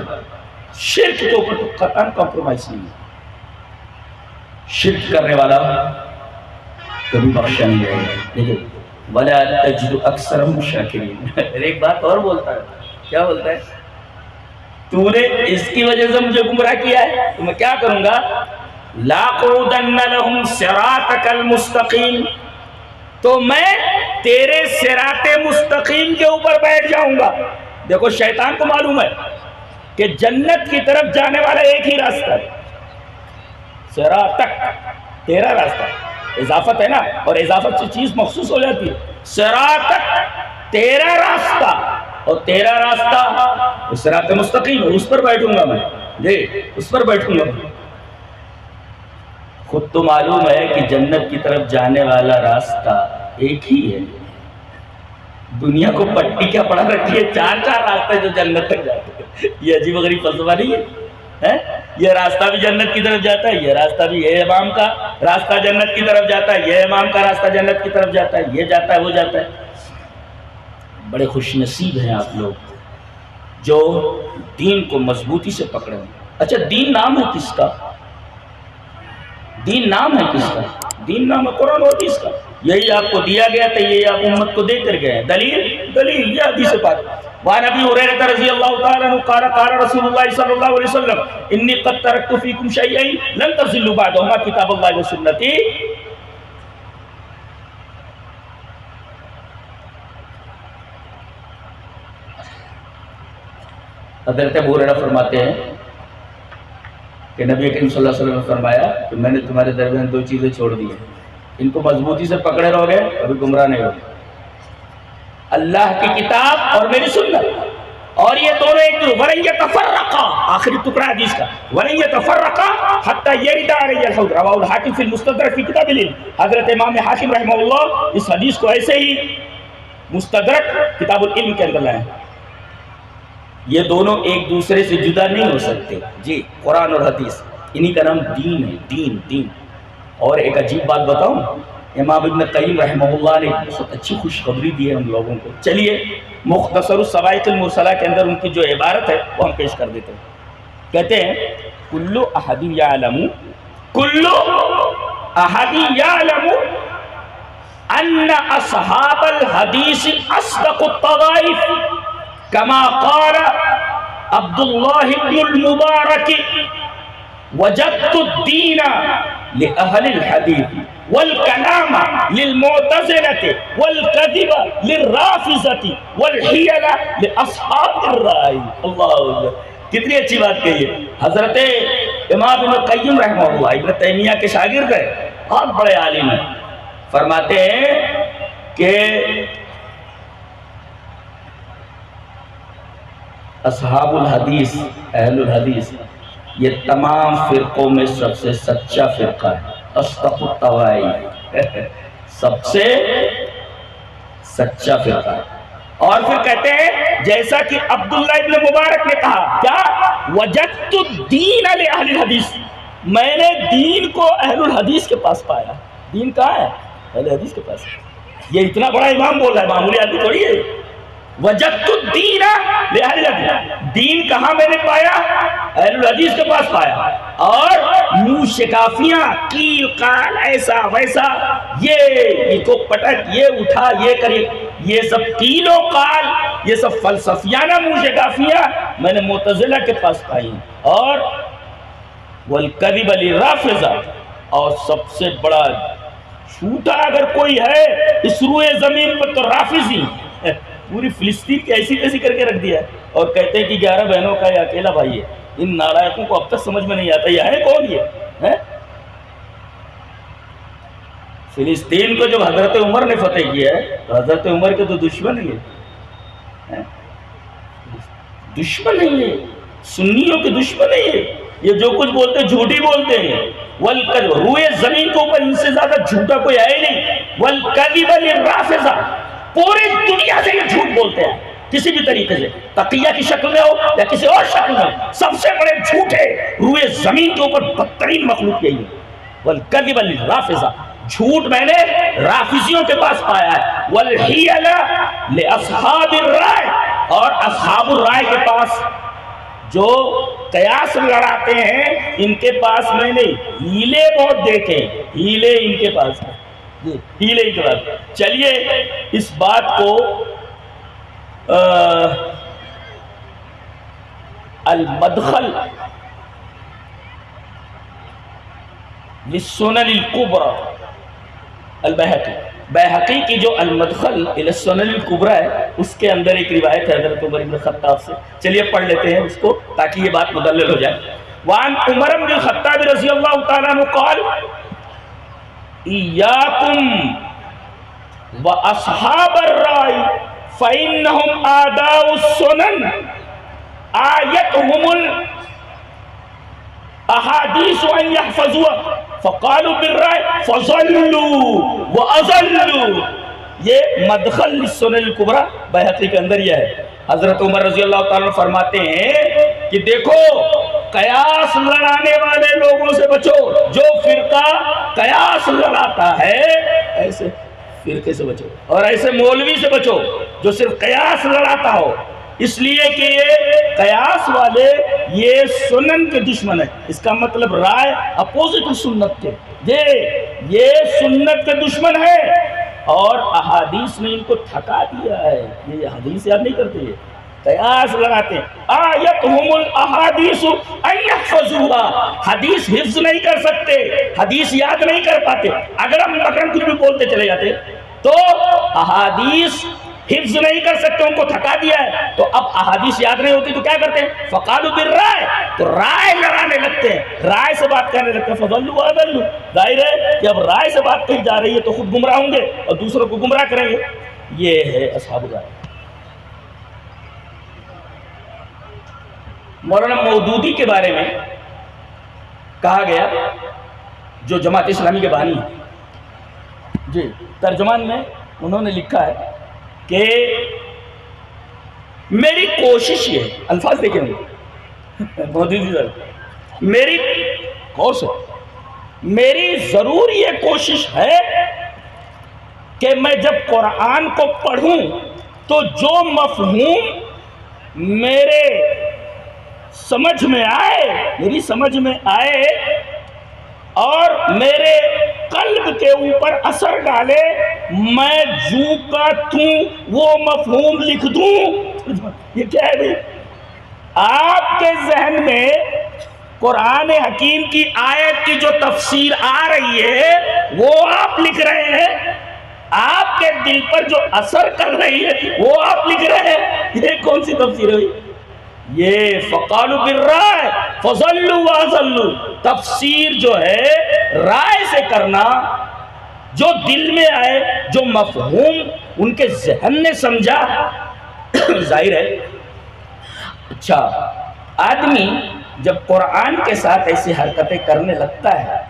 شرک کے اوپر تو قطعاً کمپرومائز نہیں ہے. شرک کرنے والا کبھی بخشا نہیں جائے گا. لیکن وَلَا تَجِدُ أَكْثَرَهُمْ شَاكِرِينَ. ایک بات اور بولتا ہے، کیا بولتا ہے؟ تو نے اس کی وجہ سے مجھے گمراہ کیا ہے تو میں کیا کروں گا؟ لَأَقْعُدَنَّ لَهُمْ صِرَاطَكَ الْمُسْتَقِيمَ. تو میں تیرے صراط مستقیم کے اوپر بیٹھ جاؤں گا. دیکھو شیطان کو معلوم ہے کہ جنت کی طرف جانے والا ایک ہی راستہ ہے، صراطک، تیرا راستہ. اضافت ہے نا، اور اضافت سے چیز مخصوص ہو جاتی ہے. صراطک، تیرا راستہ، اور تیرا راستہ صراط مستقیم، اس پر بیٹھوں گا میں. جی اس پر بیٹھوں گا. خود تو معلوم ہے کہ جنت کی طرف جانے والا راستہ ایک ہی ہے. دنیا کو پٹی کیا پڑا رکھی ہے، چار راستے جو جنت تک جاتے ہیں. یہ عجیب و غریب فلسفہ نہیں ہے. یہ راستہ بھی جنت کی طرف جاتا ہے، یہ راستہ بھی، یہ امام کا راستہ جنت کی طرف جاتا ہے، یہ امام کا راستہ جنت کی طرف جاتا ہے، یہ جاتا ہے، وہ جاتا ہے. بڑے خوش نصیب ہیں آپ لوگ جو دین کو مضبوطی سے پکڑے ہیں. اچھا دین نام ہے کس کا؟ دین نام ہے کس کا؟ دین نام ہے قرآن و حدیث کا. یہی آپ کو دیا گیا تھا، یہی آپ امت کو دے کر گئے ہیں. دلیل یہ حدیث پاک. وعن ابی ہریرہ رضی اللہ تعالی عنہ قال قال رسول اللہ صلی اللہ علیہ وسلم انی قد ترکت فیکم شیئین لن تضلوا بعدہما کتاب اللہ و سنتی. حضرت ابو ہریرہ فرماتے ہیں کہ نبی کریم صلی اللہ علیہ وسلم نے فرمایا کہ میں نے تمہارے درمیان دو چیزیں چھوڑ دی ہیں، ان کو مضبوطی سے پکڑے رہو گے کبھی گمراہ نہیں ہوگے. اللہ کی کتاب اور میری سنت. اور یہ دونوں ایک وَلَن يَتَفَرَّقَا، آخری ٹکڑا حدیث کا، وَلَن يَتَفَرَّقَا حَتَّى يَرِدَ عَلَيَّ الْحَوْضُ. رواہ الحاکم فی المستدرک فی کتاب العلم. حضرت امام حاکم رحمہ اللہ اس حدیث کو ایسے ہی مستدرک کتاب العلم کے اندر لائے. یہ دونوں ایک دوسرے سے جدا نہیں ہو سکتے. جی قرآن اور حدیث، انہی کا نام دین ہے. دین. اور ایک عجیب بات بتاؤں، امام ابن قیم رحمہ اللہ نے بہت اچھی خوشخبری دی ہے ہم لوگوں کو. چلیے مختصر الصواعق المرسلہ کے اندر ان کی جو عبارت ہے وہ ہم پیش کر دیتے ہیں. کہتے ہیں کل احد یعلم ان اصحاب الحدیث اصدق الطوائف کما قال عبد اللہ بن المبارک وجدت الدین لأہل الحدیث والکلام للمعتزلة والکذب للرافضة والحیل لأصحاب الرائے. اللہ اکبر، کتنی اچھی بات کہی ہے. حضرت امام ابن قیم رحمہ اللہ ابن تیمیہ کے شاگرد ہیں، بہت بڑے عالم ہیں. فرماتے ہیں کہ اصحاب الحدیث، اہل الحدیث، یہ تمام فرقوں میں سب سے سچا فرقہ ہے. اصدق الطوائف، سب سے سچا فرقہ ہے. اور پھر کہتے ہیں جیسا کہ عبداللہ ابن مبارک نے کہا، کیا وجدت الدین لأہل الحدیث، میں نے دین کو اہل الحدیث کے پاس پایا. دین کہاں ہے؟ اہل حدیث کے پاس. یہ اتنا بڑا امام بول رہا ہے، معمولی آدمی تھوڑی ہے. وجدت الدین لأہل الحدیث، دین کہاں میں نے پایا؟ اہل الحدیث کے پاس پایا. اور منہ شکافیاں، قیل قال، ایسا ویسا، یہ کو پٹک، یہ اٹھا، یہ کرے، یہ سب قیل و قال، یہ سب فلسفیانہ منہ شکافیاں میں نے معتزلہ کے پاس پائی. اور والکذب للرافضہ، اور سب سے بڑا جھوٹا اگر کوئی ہے اس روئے زمین پر تو رافضی. پوری فلسطین کی ایسی تیسی کر کے رکھ دیا ہے، اور کہتے ہیں کہ 11 بہنوں کا یہ اکیلا بھائی ہے۔ ان نالائقوں کو اب تک سمجھ میں نہیں آتا یہ ہے کون یہ ہے؟ فلسطین کو جب حضرت عمر نے فتح کیا ہے تو حضرت عمر کے تو دشمن ہیں، دشمن نہیں ہے، سنیوں کے دشمن نہیں ہے، یہ جو کچھ بولتے ہیں جھوٹی بولتے ہیں۔ والکذب، روئے زمین کے اوپر ان سے زیادہ جھوٹا کوئی ہے ہی نہیں۔ والکذب للرافضہ، پوری دنیا سے یہ جھوٹ بولتے ہیں کسی بھی طریقے سے، تقیہ کی شکل میں ہو یا کسی اور شکل میں ہو، سب سے بڑے جھوٹے روئے زمین کے اوپر بدترین مخلوق یہی ہے۔ والکذب للرافضہ، جھوٹ میں نے رافضیوں کے پاس پایا ہے۔ والحیل لاصحاب الرائے، اور اصحاب الرائے کے پاس جو قیاس لڑاتے ہیں ان کے پاس میں نے ہیلے بہت دیکھے، ہیلے ان کے پاس ہیں، ہیلے ان کے پاس۔ چلیے اس بات کو المدخل للسنن الکبری بیہقی کی جو المدخل الی السنن الکبری ہے اس کے اندر ایک روایت ہے حضرت عمر بن الخطاب سے، چلیے پڑھ لیتے ہیں اس کو تاکہ یہ بات مدلل ہو جائے۔ وعن عمر بن الخطاب رضی اللہ تعالیٰ عنہ قال ایاکم واصحاب الرائے فإنهم آداء السنن آیتهم احادیث ان يحفظوها فقالوا بالرائے فضلوا واضلوا۔ یہ مدخل للسنن الکبری بیہقی کے اندر یہ ہے۔ حضرت عمر رضی اللہ تعالیٰ فرماتے ہیں کہ دیکھو قیاس لڑانے والے لوگوں سے بچو، جو فرقہ قیاس لڑاتا ہے ایسے فرقے سے بچو، اور ایسے مولوی سے بچو جو صرف قیاس لڑاتا ہو، اس لیے کہ یہ قیاس والے یہ سنن کے دشمن ہے۔ اس کا مطلب رائے اپوزٹ سنت کے، یہ سنت کے دشمن ہے، اور احادیث نے ان کو تھکا دیا ہے۔ یہ حدیث یاد نہیں کرتے، یہ قیاس لگاتے ہیں۔ آیتہم الاحادیث ان یحفظوها، حدیث حفظ نہیں کر سکتے، حدیث یاد نہیں کر پاتے، اگرم بگرم کچھ بھی بولتے چلے جاتے، تو احادیث حفظ نہیں کر سکتے، ان کو تھکا دیا ہے۔ تو اب احادیث یاد نہیں ہوتی تو کیا کرتے ہیں؟ فقالوا بالرائے، تو رائے لڑانے لگتے ہیں، رائے سے بات کرنے لگتے ہیں۔ فضلوا واضلوا، ظاہر ہے کہ اب رائے سے بات کہی جا رہی ہے تو خود گمراہ ہوں گے اور دوسروں کو گمراہ کریں گے۔ یہ ہے اصحاب الرائے۔ مولانا مودودی کے بارے میں کہا گیا، جو جماعت اسلامی کے بانی ہیں، جی ترجمان میں انہوں نے لکھا ہے کہ میری کوشش یہ، الفاظ دیکھیں مودودی صاحب، میری غور سے، میری ضرور یہ کوشش ہے کہ میں جب قرآن کو پڑھوں تو جو مفہوم میرے سمجھ میں آئے، میری سمجھ میں آئے اور میرے قلب کے اوپر اثر ڈالے، میں جو کا توں وہ مفہوم لکھ دوں۔ یہ کیا ہے بھئی؟ آپ کے ذہن میں قرآن حکیم کی آیت کی جو تفسیر آ رہی ہے وہ آپ لکھ رہے ہیں، آپ کے دل پر جو اثر کر رہی ہے وہ آپ لکھ رہے ہیں۔ یہ کون سی تفسیر ہے؟ یہ فقالوا بالرائے فضلوا واضلوا، تفسیر جو ہے رائے سے کرنا، جو دل میں آئے، جو مفہوم ان کے ذہن نے سمجھا، ظاہر ہے۔ اچھا، آدمی جب قرآن کے ساتھ ایسی حرکتیں کرنے لگتا ہے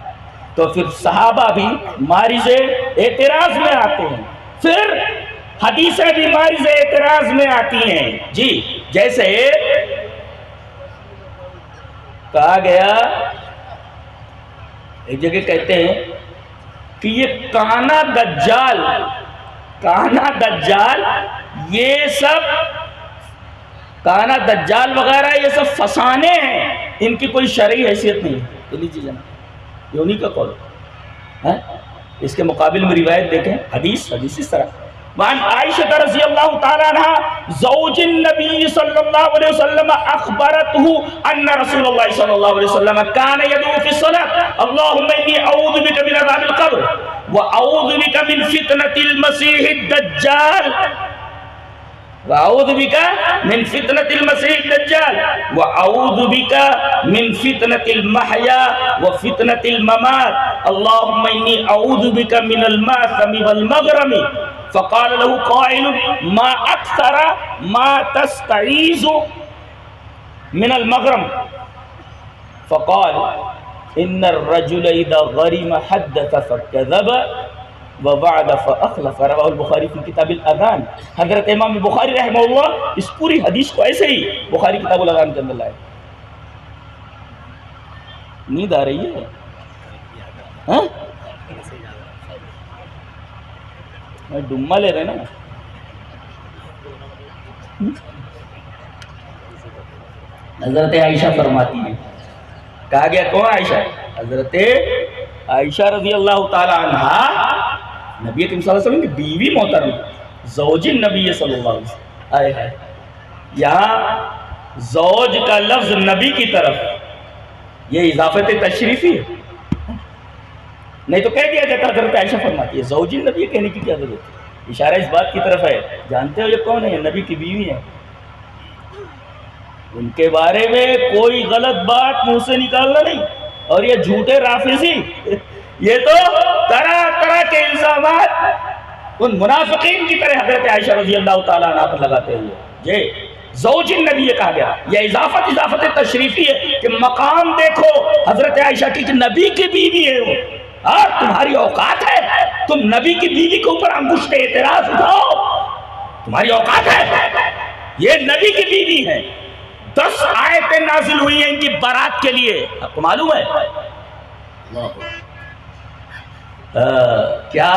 تو پھر صحابہ بھی مارز اعتراض میں آتے ہیں، پھر حدیثیں بھی مارز اعتراض میں آتی ہیں۔ جی جیسے کہا گیا، ایک جگہ کہتے ہیں کہ یہ کانا دجال یہ سب کانا دجال وغیرہ یہ سب فسانے ہیں، ان کی کوئی شرعی حیثیت نہیں ہے۔ تو لیجیے جناب، یہ انہی کا قول ہے۔ اس کے مقابل میں روایت دیکھیں، حدیث اس طرح وعن عائشہ رضی اللہ تعالیٰ عنہ زوج النبی صلی اللہ علیہ وسلم اخبرته ان رسول اللہ صلی اللہ علیہ وسلم كان يدعو في الصلاة اللهم اني اعوذ بك من عذاب القبر واعوذ بك من فتنة المسیح الدجال۔ وَأَعُوذُ بِكَ مِنْ فِتْنَةِ الْمَسِيحِ الدَّجَّالِ وَأَعُوذُ بِكَ مِنْ فِتْنَةِ الْمَحْيَا وَفِتْنَةِ الْمَمَاتِ اللهم إني أعوذ بك من المأثم والمغرم فقال له قائل ما أكثر ما تستعيذ من المغرم فقال إن الرجل إذا غرم حدث فكذب ووعد فأخلف رواه البخاری فی کتاب الاذان. حضرت امام بخاری رحمہ اللہ اس پوری حدیث کو ایسے ہی بخاری کتاب الاذان کے اندر لائے. نیند آ رہی ہے؟ ڈما لے رہے نا. حضرت عائشہ فرماتی ہیں, کہا گیا کون عائشہ؟ حضرت عائشہ رضی اللہ تعالی عنہ نبی کریم صلی اللہ علیہ وسلم کی بیوی محترم, زوج نبی صلی اللہ علیہ وسلم. آئے ہے یہاں زوج کا لفظ نبی کی طرف یہ اضافت تشریفی ہے, نہیں تو کہہ دیا جاتا. حضرت عائشہ فرماتی ہے زوج نبی کہنے کی کیا ضرورت ہے؟ اشارہ اس بات کی طرف ہے. جانتے ہو یہ کون ہے؟ نبی کی بیوی ہے. ان کے بارے میں کوئی غلط بات منہ سے نکالنا نہیں. اور یہ جھوٹے رافضی یہ تو طرح طرح کے الزامات ان منافقین کی طرح حضرت عائشہ رضی اللہ تعالیٰ عنہ پر لگاتے ہوئے یہ زوج النبی یہ کہا گیا. یہ اضافت تشریفی ہے کہ مقام دیکھو حضرت عائشہ کی کہ نبی کی بیوی ہے وہ, اور تمہاری اوقات ہے تم نبی کی بیوی کے اوپر انگشت اعتراض اٹھاؤ. تمہاری اوقات ہے, یہ نبی کی بیوی ہے. 10 آیتیں نازل ہوئی ہیں ان کی بارات کے لیے, آپ کو معلوم ہے کیا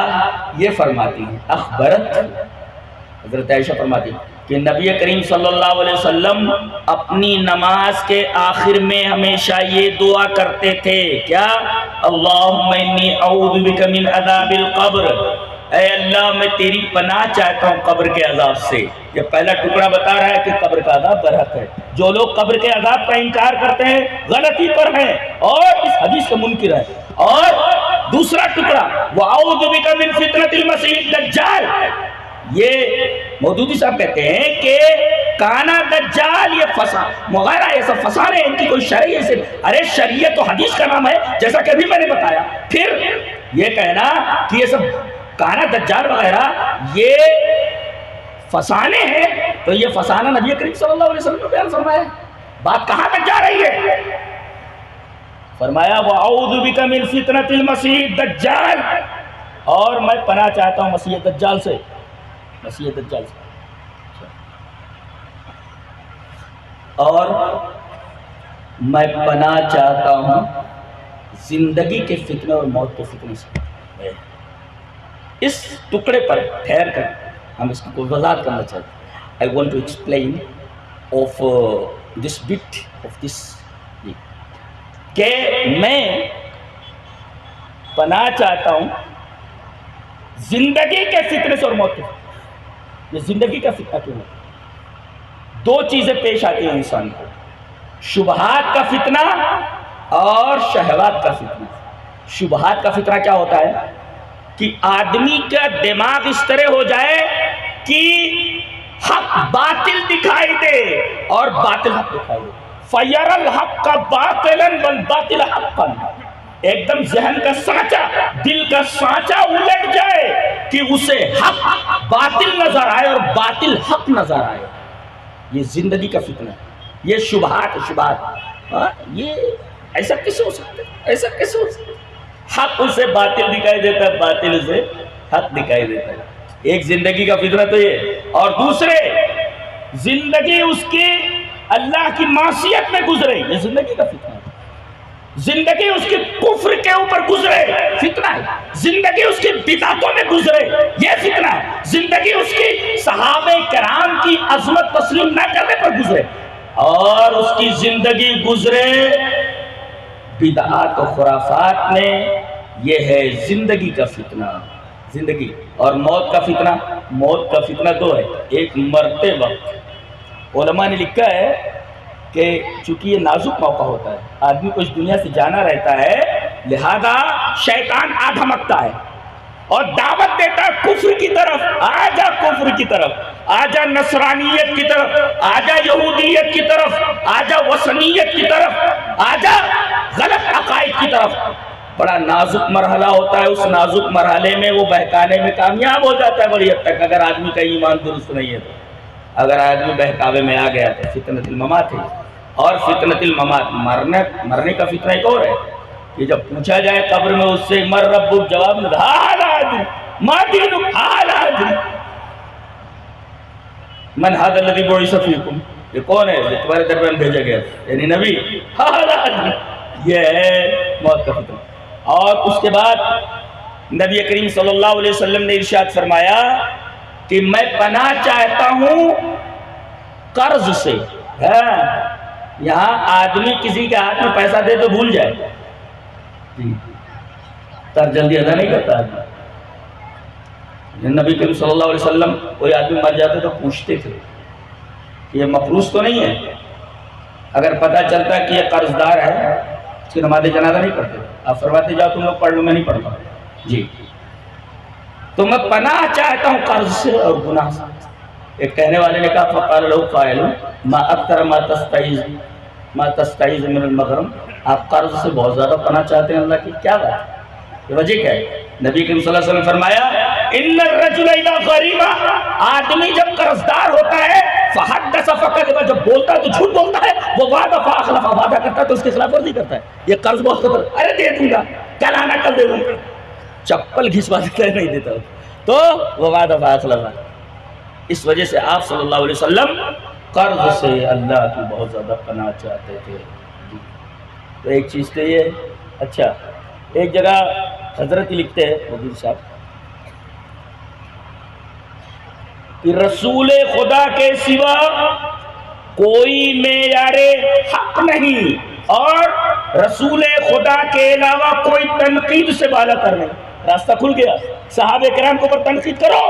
یہ فرماتی ہیں؟ اخبرت حضرت عائشہ فرماتی ہیں کہ نبی کریم صلی اللہ علیہ وسلم اپنی نماز کے آخر میں ہمیشہ یہ دعا کرتے تھے, کیا؟ اللہم انی اعوذ بک من عذاب القبر, اے اللہ میں تیری پناہ چاہتا ہوں قبر کے عذاب سے. یہ پہلا ٹکڑا بتا رہا ہے کہ قبر کا عذاب برحق ہے. جو لوگ قبر کے عذاب کا انکار کرتے ہیں غلطی پر ہیں اور اس حدیث کے منکر ہیں. اور دوسرا ٹکڑا وَأَعُوذُ بِكَ مِنْ فِتْنَةِ الْمَسِيحِ الدَّجَّالِ, یہ مودودی صاحب کہتے ہیں کہ کانا دجال یہ وغیرہ یہ سب فسانے ان کی کوئی شرعی سے. ارے شریعت تو حدیث کا نام ہے جیسا کہ ابھی میں نے بتایا. پھر یہ کہنا کہ یہ سب کانا دجال وغیرہ یہ فسانے ہیں, تو یہ فسانہ نبی کریم صلی اللہ علیہ وسلم نے بیان فرمایا. بات کہاں تک جا رہی ہے؟ فرمایا وَأَعُوذُ بِكَ مِنْ فِتْنَةِ الْمَسِيحِ الدَّجَّالِ, اور میں پناہ چاہتا ہوں مسیح دجال سے. مسیح دجال سے. اور میں پناہ چاہتا ہوں زندگی کے فتنے اور موت کے فتنے سے. اس ٹکڑے پر ٹھہر کر ہم اس کو وضاحت کرنا چاہتے ہیں. I want to explain of this bit of this کہ میں پناہ چاہتا ہوں زندگی کے فتنے سے اور موت کے فتنے. یہ زندگی کا فتنہ کیوں ہے؟ 2 چیزیں پیش آتی ہیں انسان کو, شبہات کا فتنہ اور شہوات کا فتنہ. شبہات کا فتنہ کیا ہوتا ہے کہ آدمی کا دماغ اس طرح ہو جائے کہ حق باطل دکھائی دے اور باطل حق دکھائی دے. فَيَرَ الْحَقَّ بَاطِلًا وَالْبَاطِلَ حَقًّا, ایک دم ذہن کا سانچہ, دل کا سانچہ الٹ جائے کہ اسے حق باطل نظر آئے اور باطل حق نظر آئے. یہ زندگی کا فتنہ ہے. یہ شبہات ہے. شبہات یہ ایسا کیسے ہو سکتا ہے؟ ایسا کیسے ہو سکتا ہے؟ حق اسے باطل دکھائی دیتا ہے, باطل اسے حق دکھائی دیتا ہے. ایک زندگی کا فتنہ تو یہ, اور دوسرے زندگی اس کی اللہ کی معصیت میں گزرے, یہ زندگی کا فتنہ ہے. زندگی اس کی کفر کے اوپر گزرے, فتنہ ہے. زندگی اس کی بدعتوں میں گزرے, یہ فتنہ ہے. زندگی اس کی صحابہ کرام کی عظمت تسلیم نہ کرنے پر گزرے, اور اس کی زندگی گزرے بدعات و خرافات میں, یہ ہے زندگی کا فتنہ. زندگی اور موت کا فتنہ. موت کا فتنہ 2 ہے. ایک مرتے وقت علماء نے لکھا ہے کہ چونکہ یہ نازک موقع ہوتا ہے, آدمی کو اس دنیا سے جانا رہتا ہے, لہذا شیطان آدھمکتا ہے اور دعوت دیتا ہے کفر کی طرف, آ جا کفر کی طرف. آجا نصرانیت کی طرف، آجا یہودیت کی طرف، آجا وثنیت کی طرف، آجا غلط عقائد کی طرف. بڑا نازک مرحلہ ہوتا ہے، اس نازک مرحلے میں وہ بہکانے میں کامیاب ہو جاتا ہے بڑی حد تک، اگر آدمی کا ایمان درست نہیں ہے تو. اگر آدمی بہکاوے میں آ گیا تو فتنۃ الممات ہے. اور فتنۃ الممات، مرنے کا فتنہ ایک اور ہے کہ جب پوچھا جائے قبر میں اس سے مر ربک، جواب میں ما دینک حال آدمی من هذا الذي بعث فيكم، یہ کون ہے جو تمہارے درمیان بھیجا گیا، یعنی نبی. حال آدمی، یہ ہے موت کا فتنہ. اور اس کے بعد نبی کریم صلی اللہ علیہ وسلم نے ارشاد فرمایا کہ میں پناہ چاہتا ہوں قرض سے. یہاں آدمی کسی کے ہاتھ میں پیسہ دے تو بھول جائے، قرض جلدی ادا نہیں کرتا آدمی. نبی کریم صلی اللہ علیہ وسلم کوئی آدمی مر جاتے تو پوچھتے تھے کہ یہ مقروض تو نہیں ہے. اگر پتہ چلتا کہ یہ قرض دار ہے اس کی نماز جنازہ نہیں پڑھتے. آپ فرماتے جاؤ تم لوگ پڑھ لو، میں نہیں پڑھتا. جی، تو میں پناہ چاہتا ہوں قرض سے اور گناہ سے. ایک کہنے والے نے کہا فقال له قائل ما اکثر ما تستعیذ من المغرم، آپ قرض سے بہت زیادہ پناہ چاہتے ہیں اللہ کی، کیا بات ہے؟ یہ وجہ کیا ہے؟ نبی کریم صلی اللہ علیہ وسلم فرمایا ان الرجل اذا غریم، آدمی جب قرضدار ہوتا ہے فحدث فکذب، جب بولتا ہے تو جھوٹ بولتا ہے، وہ وعدہ فاخلف، وعدہ کرتا ہے تو اس کے خلاف ورزی کرتا ہے. یہ قرض بہت خطر، ارے دے دوں گا، کل آنا کل دے دوں گا، چپل گھسوا دیتا ہے نہیں دیتا تو وہ وعدہ فاخلف. اس وجہ سے آپ صلی اللہ علیہ وسلم قرض سے اللہ کی بہت زیادہ پناہ چاہتے تھے. تو ایک چیز تو یہ. اچھا، ایک جگہ حضرت لکھتے ہیں مدیر صاحب کہ رسول خدا کے سوا کوئی معیار حق نہیں اور رسول خدا کے علاوہ کوئی تنقید سے بالا کر نہیں. راستہ کھل گیا. صحابہ کرام کو پر تنقید کرو.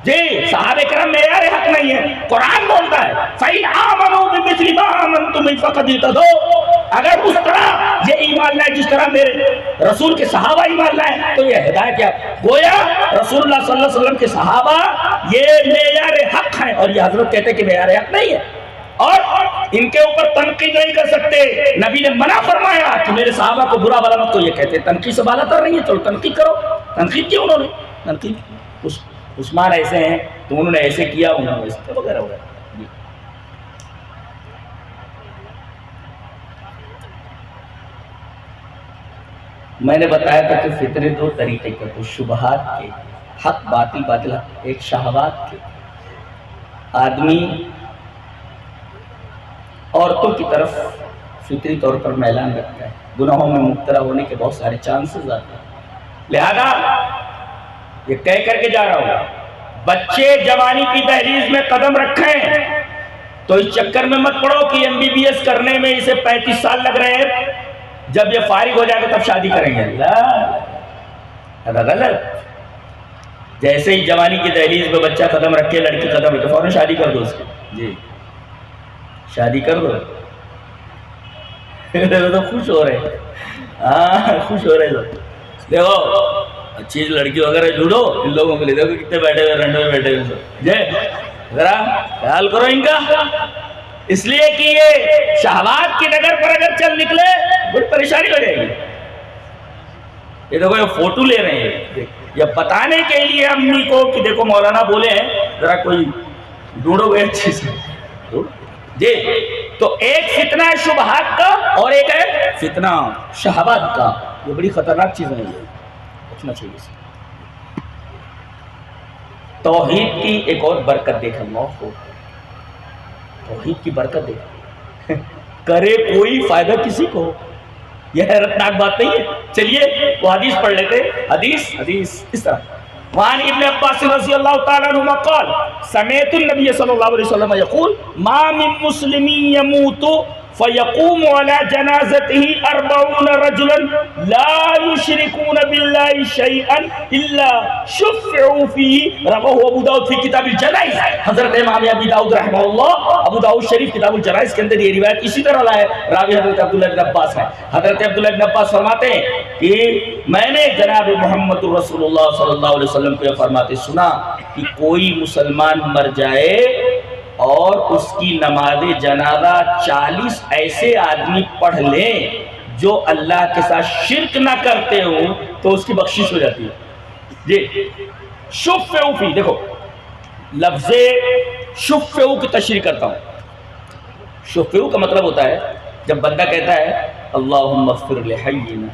جی، صحابہ کرام معیار حق نہیں ہے. قرآن بولتا ہے فَإِنْ آمَنُوا بِمِثْلِ مَا آمَنْتُمْ بِهِ فَقَدِ اهْتَدَوْا، اگر اس طرح یہ ایمان لائے جس طرح میرے رسول کے صحابہ ایمان لائے تو یہ ہدایت کیا. گویا رسول اللہ صلی اللہ علیہ وسلم کے صحابہ یہ معیار حق ہیں اور یہ حضرت کہتے ہیں کہ معیار حق نہیں ہے اور ان کے اوپر تنقید نہیں کر سکتے. نبی نے منع فرمایا کہ میرے صحابہ کو برا بلا مت. تو یہ کہتے ہیں تنقید سے بالا تر نہیں ہے، چلو تنقید کرو. تنقید کیوں انہوں نے؟ تنقید عثمان ایسے ہیں تو انہوں نے ایسے کیا، انہوں نے ایسے وغیرہ وغیرہ. میں نے بتایا تھا کہ فتنے دو طریقے کے تو شبہات کے، حق باطل، باطل حق. ایک شہوات کے، آدمی عورتوں کی طرف فطری طور پر میلان رکھتا ہے، گناہوں میں مبتلا ہونے کے بہت سارے چانسز آتے ہیں. لہذا یہ کہہ کر کے جا رہا ہوں بچے جوانی کی دہلیز میں قدم رکھیں تو اس چکر میں مت پڑو کہ MBBS کرنے میں اسے 35 سال لگ رہے ہیں، جب یہ فارغ ہو جائے گا تب شادی کریں گے. غلط. جیسے ہی جوانی کی دہلیز میں بچہ قدم رکھے، لڑکی قدم رکھے، فوراً شادی کر دو اس کی. جی، شادی کر دو. تو خوش ہو رہے ہیں. ہاں، خوش ہو رہے لوگ. دیکھو اچھی لڑکی وغیرہ ڈھونڈو ان لوگوں کے لیے. دیکھو کتنے بیٹھے ہوئے رنڈے میں بیٹھے ہوئے سب. جی، ذرا خیال کرو ان کا، اس لیے کہ یہ شہوات کی ڈگر پر اگر چل نکلے بڑی پریشانی ہو جائے گی. یہ دیکھو یہ فوٹو لے رہے ہیں یہ بتانے کے لیے امی کو کہ دیکھو مولانا بولے ہیں ذرا کوئی ڈھونڈو گے اچھی سے. جی، تو ایک فتنہ ہے شبہات کا اور ایک ہے فتنہ شہوات کا. یہ بڑی خطرناک چیز ہے، یہ بچنا چاہیے. توحید کی ایک اور برکت دیکھ اللہ کو، توحید کی برکت دیکھ. کرے کوئی فائدہ کسی کو، یہ حیرتناک بات نہیں ہے. چلیے وہ حدیث پڑھ لیتے. حدیث اس طرح وعن ابن عباس رضی اللہ تعالیٰ عنہما قال سمعت النبی صلی اللہ علیہ وسلم یقول ما من مسلم يموت فَيَقُومُ عَلَى جَنَازَتِهِ 40 رَجُلًا لَا يُشْرِكُونَ بِاللَّهِ شَيْئًا إِلَّا شُفِّعُوا فِيهِ، رواہ ابو داؤد فی کتاب الجنائز۔ حضرت امام ابی داؤد رحمہ اللہ ابو داؤد شریف کتاب الجنائز کے اندر یہ روایت اسی طرح لائے، راوی حضرت عبداللہ بن عباس ہے۔ حضرت عبداللہ بن عباس فرماتے ہیں کہ میں نے جناب محمد رسول اللہ صلی اللہ علیہ وسلم کو یہ فرماتے سنا کہ کوئی مسلمان مر جائے اور اس کی نماز جنازہ 40 ایسے آدمی پڑھ لیں جو اللہ کے ساتھ شرک نہ کرتے ہوں تو اس کی بخشش ہو جاتی ہے۔ جی شفعوا فی، دیکھو لفظ شفعوا کی تشریح کرتا ہوں۔ شفعوا کا مطلب ہوتا ہے جب بندہ کہتا ہے اللہم اغفر لحینا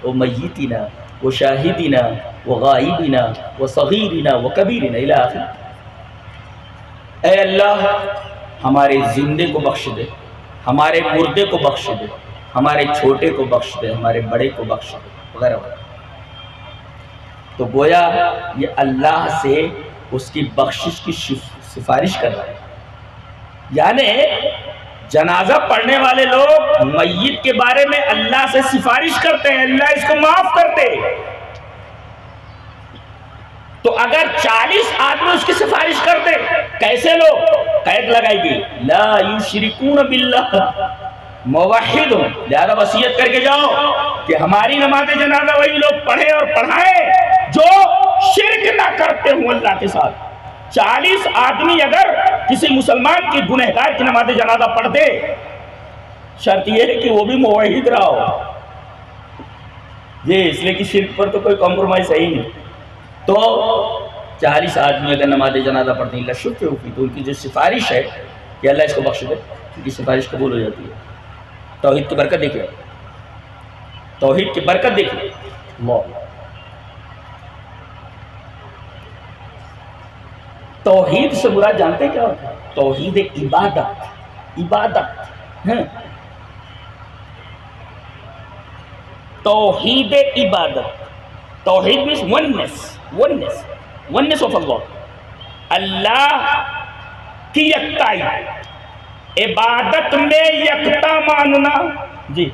ومیتنا وشاہدنا وغائبنا وصغیرنا وکبیرنا الی آخر، اے اللہ ہمارے زندے کو بخش دے، ہمارے مردے کو بخش دے، ہمارے چھوٹے کو بخش دے، ہمارے بڑے کو بخش دے، وغیرہ وغیرہ۔ تو گویا یہ اللہ سے اس کی بخشش کی سفارش کر رہا ہے، یعنی جنازہ پڑھنے والے لوگ میت کے بارے میں اللہ سے سفارش کرتے ہیں اللہ اس کو معاف کر دے۔ تو اگر 40 آدمی اس کی سفارش کر دے، کیسے لوگ؟ قید لگائی گئی لا یشرکون باللہ، موحد ہوں، لہذا وصیت کر کے جاؤ کہ ہماری نماز جنازہ وہی لوگ پڑھیں اور پڑھائیں جو شرک نہ کرتے ہوں اللہ کے ساتھ۔ 40 آدمی اگر کسی مسلمان کی گنہگار کی نماز جنازہ پڑھ دے، شرط یہ ہے کہ وہ بھی موحد رہا ہو، یہ اس لیے کہ شرک پر تو کوئی کمپرومائز ہے ہی نہیں۔ تو 40 آدمی اگر نماز جنازہ پڑھتے ہیں اللہ شفع ہوتی، تو ان کی جو سفارش ہے کہ اللہ اس کو بخش دے، ان کی سفارش قبول ہو جاتی ہے۔ توحید کی برکت دیکھیں، توحید کی برکت دیکھیں۔ اللہ، توحید سے مراد جانتے کیا ہوتا ہے؟ توحید عبادت، عبادت ہے، توحید عبادت۔ توحید means oneness of Allah، اللہ کی یکتائی، عبادت میں یکتا ماننا۔ جی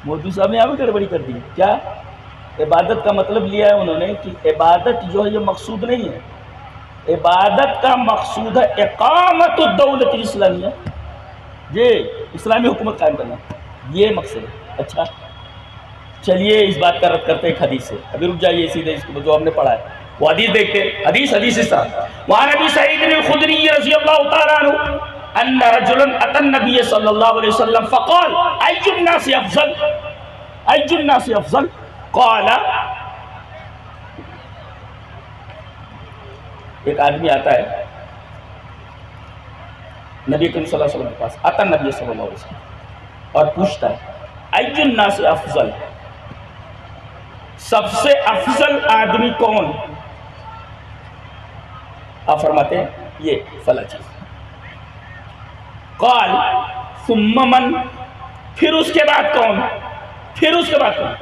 مودی صاحب نے یہاں بھی گڑبڑی کر دی، کیا عبادت کا مطلب لیا ہے انہوں نے کہ عبادت جو ہے یہ مقصود نہیں ہے، عبادت کا مقصود ہے اقامت الدولت الاسلامیہ، جی اسلامی حکومت قائم کرنا، یہ مقصد ہے۔ اچھا چلیے اس بات کا رد کرتے ہیں ایک حدیث سے، ابھی رک جائیے سیدھے اس کو جو ہم نے پڑھا ہے وہ حدیث دیکھتے ہیں۔ حدیث اس طرح، وعن ابی سعید الخدری رضی اللہ تعالیٰ عنہ ان رجلا اتى النبي صلی اللہ علیہ وسلم فقال ای الناس افضل، ای الناس افضل، قال، ایک آدمی آتا ہے نبی کریم صلی اللہ علیہ وسلم کے پاس، آتا نبی صلی اللہ علیہ وسلم اور پوچھتا ہے ای الناس افضل، سب سے افضل آدمی کون؟ آپ فرماتے ہیں یہ فلاں چیز۔ قال ثم من، پھر اس کے بعد کون؟ پھر اس کے بعد کون؟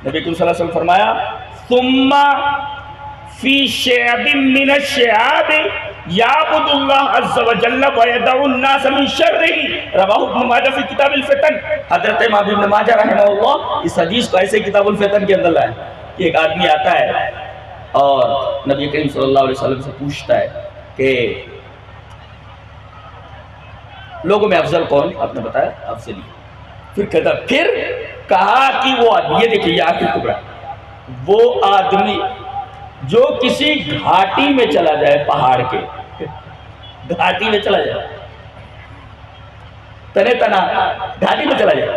نبی کریم صلی اللہ علیہ وسلم فرمایا ثم فی شعب من الشعاب یعبد اللہ عز وجل ویدع الناس من شرہ، رواہ ابن ماجہ فی کتاب الفتن۔ حضرت امام ابن ماجہ رحمہ اللہ اس حدیث کو ایسے کتاب الفتن کے اندر لائے کہ ایک آدمی آتا ہے اور نبی کریم صلی اللہ علیہ وسلم سے پوچھتا ہے کہ لوگوں میں افضل کون؟ آپ نے بتایا افضل ہی۔ پھر کہتا، پھر کہا کہ وہ آدمی، یہ دیکھیے یہ آخر ٹکڑا، وہ آدمی جو کسی گھاٹی میں چلا جائے، پہاڑ کے گھاٹی میں چلا جائے، تنے تنا گھاٹی میں چلا جائے،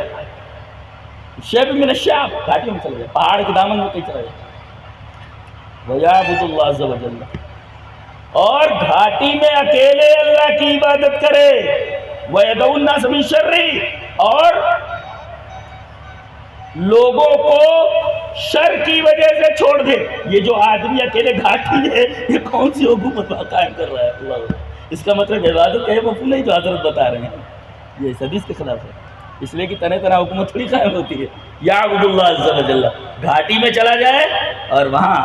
شیب من الشعب، گھاٹی میں چلا جائے، پہاڑ کے دامن میں کہیں چلا جائے، وَيَعْبُدُ اللَّهَ عَزَّ وَجَلَّ، اور گھاٹی میں اکیلے اللہ کی عبادت کرے، وَيَدْعُ النَّاسَ مِن شَرِّهِ، اور لوگوں کو شر کی وجہ سے چھوڑ دے۔ یہ جو آدمی اکیلے گھاٹی ہے یہ کون سی حکومت قائم کر رہا ہے؟ اللہ، اس کا مطلب عبادت کا یہ مفہوم نہیں جو حضرت بتا رہے ہیں، یہ اس حدیث کے خلاف ہے، اس لیے کہ طرح طرح حکومت تھوڑی قائم ہوتی ہے۔ یعبد اللہ عز وجل، گھاٹی میں چلا جائے اور وہاں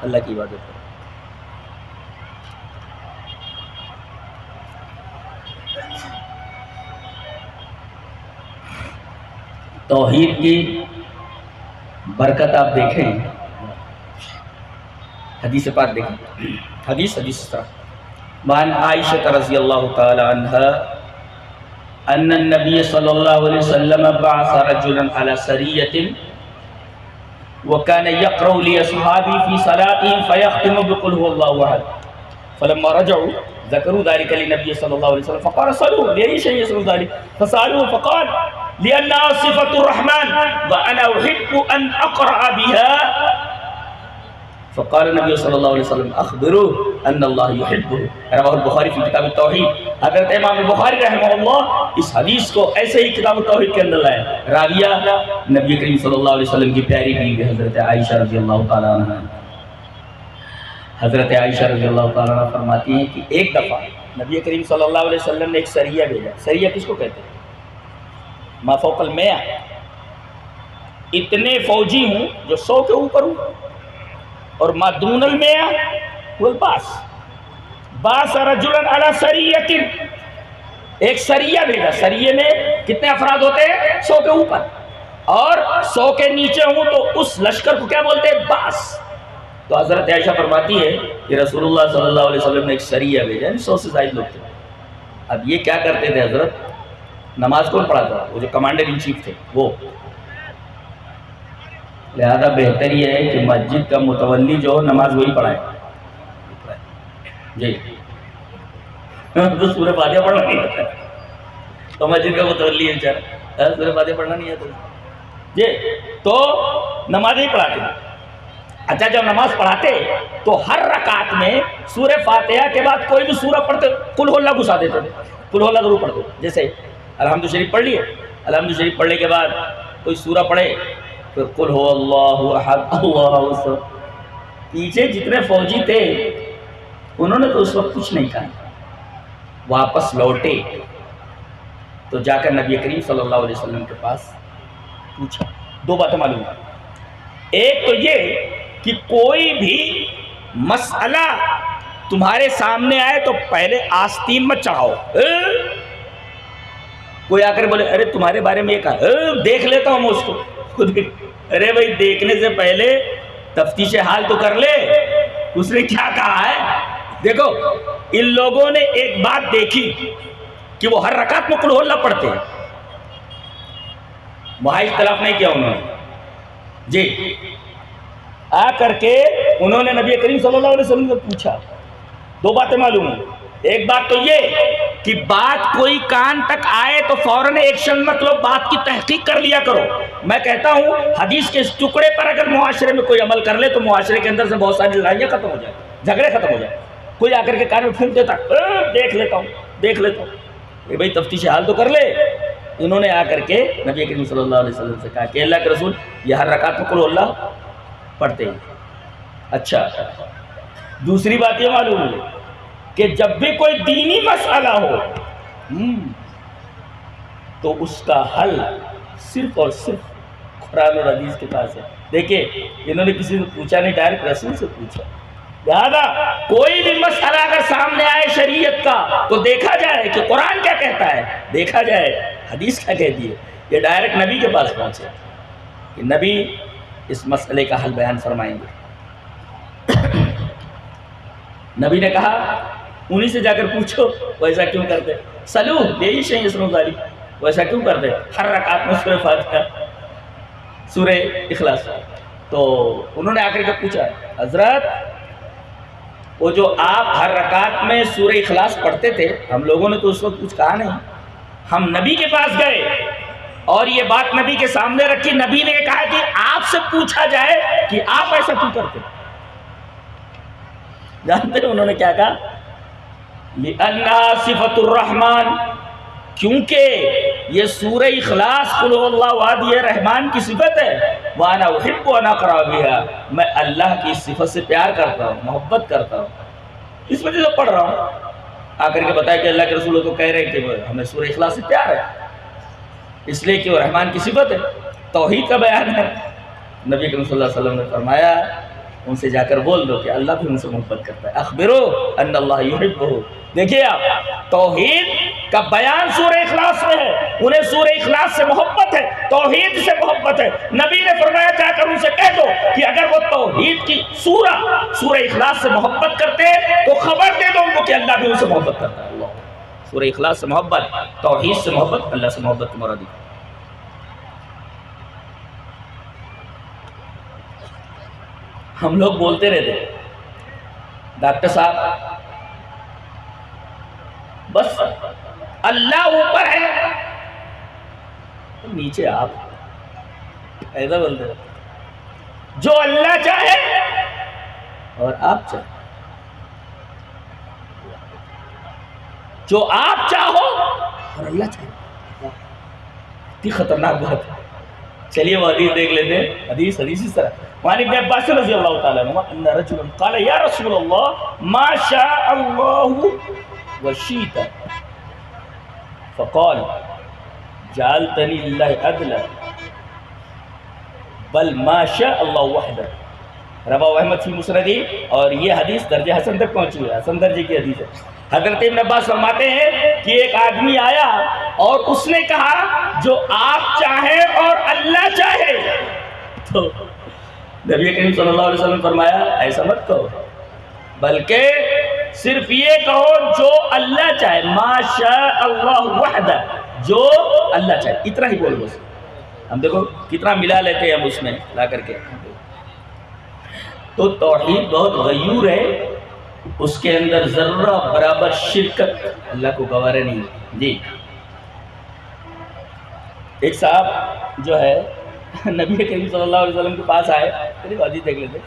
اللہ کی عبادت کرے۔ توحید کی برکت آپ دیکھیں، حدیث پاک دیکھیں، حدیث وعن عائشہ رضی اللہ تعالی عنہا ان النبی صلی اللہ علیہ وسلم بعث رجلا على سریة وكان يقرأ لأصحابه في صلاتهم فيختم بقل هو الله أحد فلما رجعوا ذكروا ذلك للنبي صلى الله عليه وسلم فقال صلوا لأي شيء يصل ذلك فسألوه فقال لأنها صفة الرحمن وأنا أحب أن أقرأ بها فقال النبی صلی اللہ علیہ وسلم اخبروه ان اللہ يحبه رواه البخاری فی کتاب التوحید۔ حضرت امام بخاری رحمہ اللہ اس حدیث کو ایسے ہی کتاب التوحید کے اندر لائے۔ راویہ نبی کریم صلی اللہ علیہ وسلم کی پیاری بیوی حضرت عائشہ رضی اللہ تعالی عنہ۔ حضرت عائشہ رضی اللہ تعالی عنہ فرماتی ہیں کہ ایک دفعہ نبی کریم صلی اللہ علیہ وسلم نے ایک سریہ بھیجا۔ سریہ کس کو کہتے ہیں؟ ما فوق المئہ، اتنے فوجی ہوں جو 100 کے اوپر ہوں، اور ما دون المئہ والباس باس رجلا علی سریۃ، ایک سریہ بھیجا۔ سریے میں کتنے افراد ہوتے ہیں؟ 100 کے اوپر، اور 100 کے نیچے ہوں تو اس لشکر کو کیا بولتے ہیں؟ باس۔ تو حضرت عائشہ فرماتی ہے کہ رسول اللہ صلی اللہ علیہ وسلم نے ایک سریہ بھیجا، 100 سے زائد لوگ تھے۔ اب یہ کیا کرتے تھے حضرت؟ نماز کون پڑھاتا تھا؟ وہ جو کمانڈر ان چیف تھے وہ۔ لہذا بہتر یہ ہے کہ مسجد کا متولی جو نماز وہی پڑھائے جی۔ تو سورہ فاتحہ پڑھنا نہیں آتا تو مسجد کا متولی ہے بیچارہ، سورہ فاتحہ پڑھنا نہیں آتا جی، تو نماز ہی پڑھاتے ہیں۔ اچھا جب نماز پڑھاتے تو ہر رکعت میں سورہ فاتحہ کے بعد کوئی بھی سورہ پڑھتے قل ہو اللہ گھسا دیتے تھے، قل ہو اللہ ضرور پڑھتے، جیسے الحمد شریف پڑھ لیے، الحمد شریف پڑھنے کے بعد کوئی سورہ پڑھے پھر قل ہو اللہ احد اللہ الصمد۔ پیچھے جتنے فوجی تھے انہوں نے تو اس وقت کچھ نہیں کہا، واپس لوٹے تو جا کر نبی کریم صلی اللہ علیہ وسلم کے پاس پوچھا۔ 2 باتیں معلوم ہیں، ایک تو یہ کہ کوئی بھی مسئلہ تمہارے سامنے آئے تو پہلے آستین مت چڑھاؤ۔ کوئی آ کر بولے ارے تمہارے بارے میں یہ کہا، دیکھ لیتا ہوں میں اس کو خود۔ ارے بھائی دیکھنے سے پہلے تفتیش حال تو کر لے، اس نے کیا کہا ہے۔ دیکھو ان لوگوں نے ایک بات دیکھی کہ وہ ہر رکعت میں قل ہو اللہ پڑھتے ہیں، وہاں اختلاف نہیں کیا انہوں نے جی۔ آ کر کے انہوں نے نبی کریم صلی اللہ علیہ وسلم سے پوچھا۔ 2 باتیں معلوم ہیں، ایک بات تو یہ کہ بات کوئی کان تک آئے تو فوراً ایکشن مت لو، بات کی تحقیق کر لیا کرو۔ میں کہتا ہوں حدیث کے اس ٹکڑے پر اگر معاشرے میں کوئی عمل کر لے تو معاشرے کے اندر سے بہت ساری لڑائیاں ختم ہو جائیں، جھگڑے ختم ہو جائیں۔ کوئی آ کر کے کان میں پھونک دیتا دیکھ لیتا ہوں دیکھ لیتا ہوں، یہ بھائی تفتیش حال تو کر لے۔ انہوں نے آ کر کے نبی کریم صلی اللہ علیہ وسلم سے کہا کہ اللہ کے رسول یہ ہر رکعت میں قل ہو اللہ پڑھتے ہیں۔ اچھا دوسری بات یہ معلوم ہے کہ جب بھی کوئی دینی مسئلہ ہو تو اس کا حل صرف اور صرف قرآن اور حدیث کے پاس ہے۔ دیکھیں انہوں نے کسی سے پوچھا نہیں، ڈائریکٹ رسول سے پوچھا۔ لہذا کوئی بھی مسئلہ اگر سامنے آئے شریعت کا تو دیکھا جائے کہ قرآن کیا کہتا ہے، دیکھا جائے حدیث کیا کہتی ہے۔ یہ ڈائریکٹ نبی کے پاس پہنچے کہ نبی اس مسئلے کا حل بیان فرمائیں گے۔ نبی نے کہا انہی سے جا کر پوچھو ویسا کیوں کرتے، سلو یہی شیء یسر ذالک، ویسا کیوں کرتے ہر رکعت میں سورہ فاتحہ سورہ اخلاص۔ تو انہوں نے آ کر کے پوچھا حضرت وہ جو آپ ہر رکعت میں سورہ اخلاص پڑھتے تھے، ہم لوگوں نے تو اس وقت کچھ کہا نہیں، ہم نبی کے پاس گئے اور یہ بات نبی کے سامنے رکھی، نبی نے یہ کہا کہ آپ سے پوچھا جائے کہ آپ ایسا کیوں کرتے۔ جانتے ہیں انہوں نے کیا کہا؟ لِأَنَّهَا صِفَةُ الرَّحْمَانِ، کیونکہ یہ سورہ اخلاص قل هو اللہ احد یہ رحمان کی صفت ہے، وَأَنَا أُحِبُّ أَنْ أَقْرَأَ بِهَا، میں اللہ کی صفت سے پیار کرتا ہوں، محبت کرتا ہوں، اس وجہ سے پڑھ رہا ہوں۔ آ کر کے بتایا کہ اللہ کے رسول تو کہہ رہے کہ ہمیں سورہ اخلاص سے پیار ہے، اس لیے کہ وہ رحمان کی صفت ہے، توحید کا بیان ہے۔ نبی کریم صلی اللہ علیہ وسلم نے فرمایا ان سے جا کر بول دو کہ اللہ بھی ان سے محبت کرتا ہے، اخبرو ان اللہ یحبہ۔ دیکھیے آپ توحید کا بیان سورہ اخلاص میں ہے، انہیں سورہ اخلاص سے محبت ہے، تو توحید سے محبت ہے. نبی نے فرمایا جا کر ان سے کہہ دو کہ اگر وہ توحید کی سورہ اخلاص سے محبت کرتے تو خبر دے دو ان کو کہ اللہ بھی ان سے محبت کرتا ہے. سورہ اخلاص سے محبت، توحید سے محبت، اللہ سے محبت کی مرادی. ہم لوگ بولتے رہتے ڈاکٹر صاحب بس اللہ اوپر ہے نیچے آپ، ایسا بولتے رہتے. جو اللہ چاہے اور آپ چاہے، جو آپ چاہو اور اللہ چاہے. اتنی خطرناک بات ہے. چلیے وہ حدیث دیکھ لیتے ہیں. حدیث اس طرح وعن ابن عباس رضی اللہ تعالی عنہ ان رجلا قال یا رسول اللہ ما شاء اللہ وشئت فقال جعلتنی اللہ عدلا بل ما شاء اللہ وحدہ. رواہ احمد فی مسندہ، اور یہ حدیث درجہ حسن تک پہنچی ہے، حسن درجے کی حدیث ہے. حضرت ابن عباس فرماتے ہیں کہ ایک آدمی آیا اور اس نے کہا جو آپ چاہیں اور اللہ چاہے. تو نبی کریم صلی اللہ علیہ وسلم فرمایا ایسا مت کہو، بلکہ صرف یہ کہو جو اللہ چاہے، ما شاء اللہ وحدہ، جو اللہ چاہے، اتنا ہی بول بس. ہم دیکھو کتنا ملا لیتے ہیں ہم اس میں لا کر کے. تو توحید بہت غیور ہے، اس کے اندر ذرہ برابر شرکت اللہ کو گوارا نہیں. جی ایک صاحب جو ہے نبی کریم صلی اللہ علیہ وسلم کے پاس آئے، پہلی حدیث دیکھ لیتے.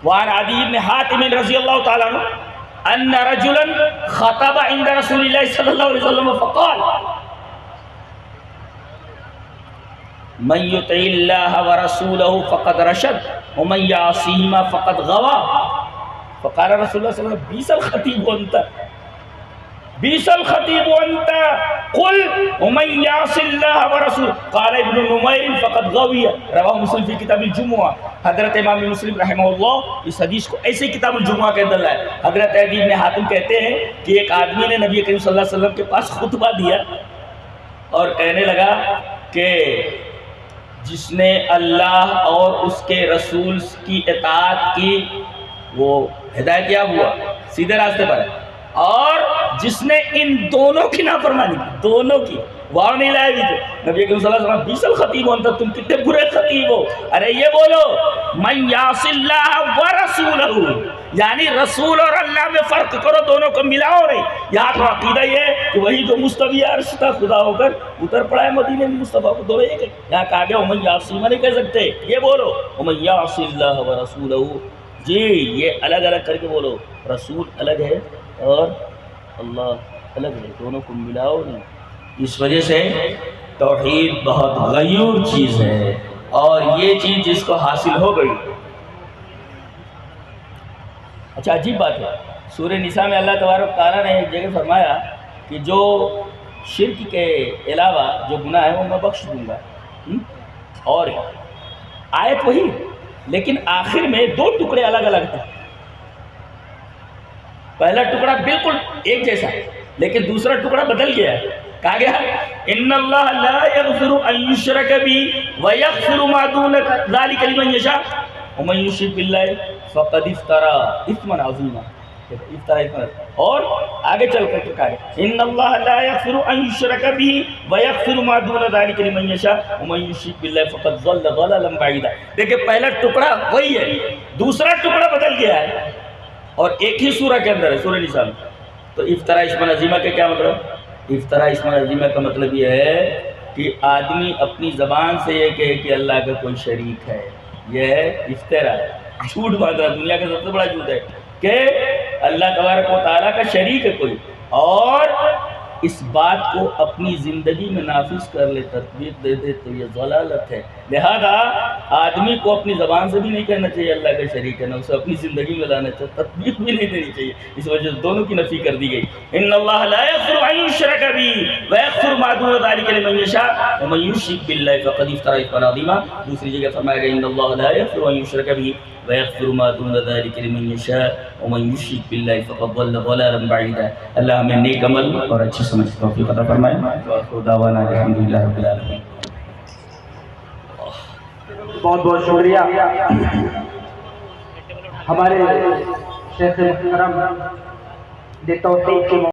وعن عدی بن حاتم رضی اللہ تعالیٰ عنہ ان رجلا خطب عند رسول اللہ صلی اللہ علیہ وسلم فقال من یطع اللہ ورسولہ فقد رشد ومن یعصیہما فقد غوا. فقال رسول اللہ صلی اللہ علیہ وسلم بیس الخطیب انت بیس الخطیب انت قل ومن یعص اللہ ورسول قال ابن نمیر فقد غوی. رواہ مسلم فی کتاب الجمعہ. حضرت امام مسلم رحمہ اللہ اس حدیث کو ایسے کتاب الجمعہ کے اندر لائے. حضرت عدی بن حاتم کہتے ہیں کہ ایک آدمی نے نبی کریم صلی اللہ علیہ وسلم کے پاس خطبہ دیا اور کہنے لگا کہ جس نے اللہ اور اس کے رسول کی اطاعت کی وہ ہدایت یاب ہوا، سیدھے راستے پر ہے، اور جس نے ان دونوں کی نافرمانی کی، دونوں کی واو نہیں لائے بھی تو نبی کریم صلی اللہ علیہ وسلم بیس الخطیب انت، تم کتنے برے خطیب ہو. ارے یہ بولو من یعص اللہ ورسولہ، یعنی رسول اور اللہ میں فرق کرو، دونوں کو ملاؤ نہیں. یہاں تو عقیدہ یہ ہے کہ وہی جو مستوی عرش تھا خدا ہو کر اتر پڑا ہے مدینے میں مصطفیٰ کو، دونوں ایک ہے. یہاں کہا گیا ومن یعصیہما نہیں کہہ سکتے، یہ بولو ومن یعص اللہ ورسولہ. جی یہ الگ الگ کر کے بولو، رسول الگ ہے اور اللہ الگ ہے، دونوں کو ملاؤ نہیں. اس وجہ سے توحید بہت غیور چیز ہے، اور یہ چیز جس کو حاصل ہو گئی. اچھا عجیب بات ہے، سورہ نساء میں اللہ تبارک تعالیٰ نے ایک جگہ فرمایا کہ جو شرک کے علاوہ جو گناہ ہے وہ میں بخش دوں گا. اور آیت وہی، لیکن آخر میں دو ٹکڑے الگ الگ ہیں. پہلا ٹکڑا بالکل ایک جیسا ہے، لیکن دوسرا ٹکڑا بدل گیا ہے. کہا گیا ان اللہ لا یغفر ان یشرک بہ ویغفر ما دون ذلک لمن یشاء ومن یشرک باللہ فقد افتری اثما عظیما. اور آگے چل کر کہا گیا ان اللہ لا یغفر ان یشرک بہ ویغفر ما دون ذلک لمن یشاء ومن یشرک باللہ فقد ضل ضلالا بعیدا. دیکھیں پہلا ٹکڑا وہی ہے، دوسرا ٹکڑا بدل گیا ہے، اور ایک ہی سورہ کے اندر ہے، سورہ نساء میں. تو افترا اسم عظیمہ کا کیا مطلب؟ افترا اسم عظیمہ کا مطلب یہ ہے کہ آدمی اپنی زبان سے یہ کہے کہ اللہ کا کوئی شریک ہے، یہ ہے افترا، جھوٹ باندھنا. دنیا کا سب سے بڑا جھوٹ ہے کہ اللہ تبارک و تعالیٰ کا شریک ہے کوئی، اور اس بات کو اپنی زندگی میں نافذ کر لے، تطبیق دے دے، تو یہ ضلالت ہے. لہذا آدمی کو اپنی زبان سے بھی نہیں کہنا چاہیے اللہ کا شریک ہے، نہ اسے اپنی زندگی میں لانا چاہیے، تطبیق بھی نہیں دینی چاہیے. اس وجہ سے دونوں کی نفی کر دی گئی. ان اللہ لا یغفر ان یشرک بہ ویغفر ما دون ذلک لمن یشاء ومن یشرک باللہ فقد افتری اثما عظیما. دوسری جگہ فرمایا گیا ان اللہ لا یغفر ان یشرک بہ ویغفر ما دون ذلک لمن یشاء ومن یشرک باللہ فقد ضل ضلالا بعیدا. اللہ ہمیں نیک عمل اور اچھی سمجھ توفیق عطا فرمائے. وآخر دعوانا الحمدللہ رب العالمین. بہت بہت شکریہ ہمارے شیخ محترم توفیق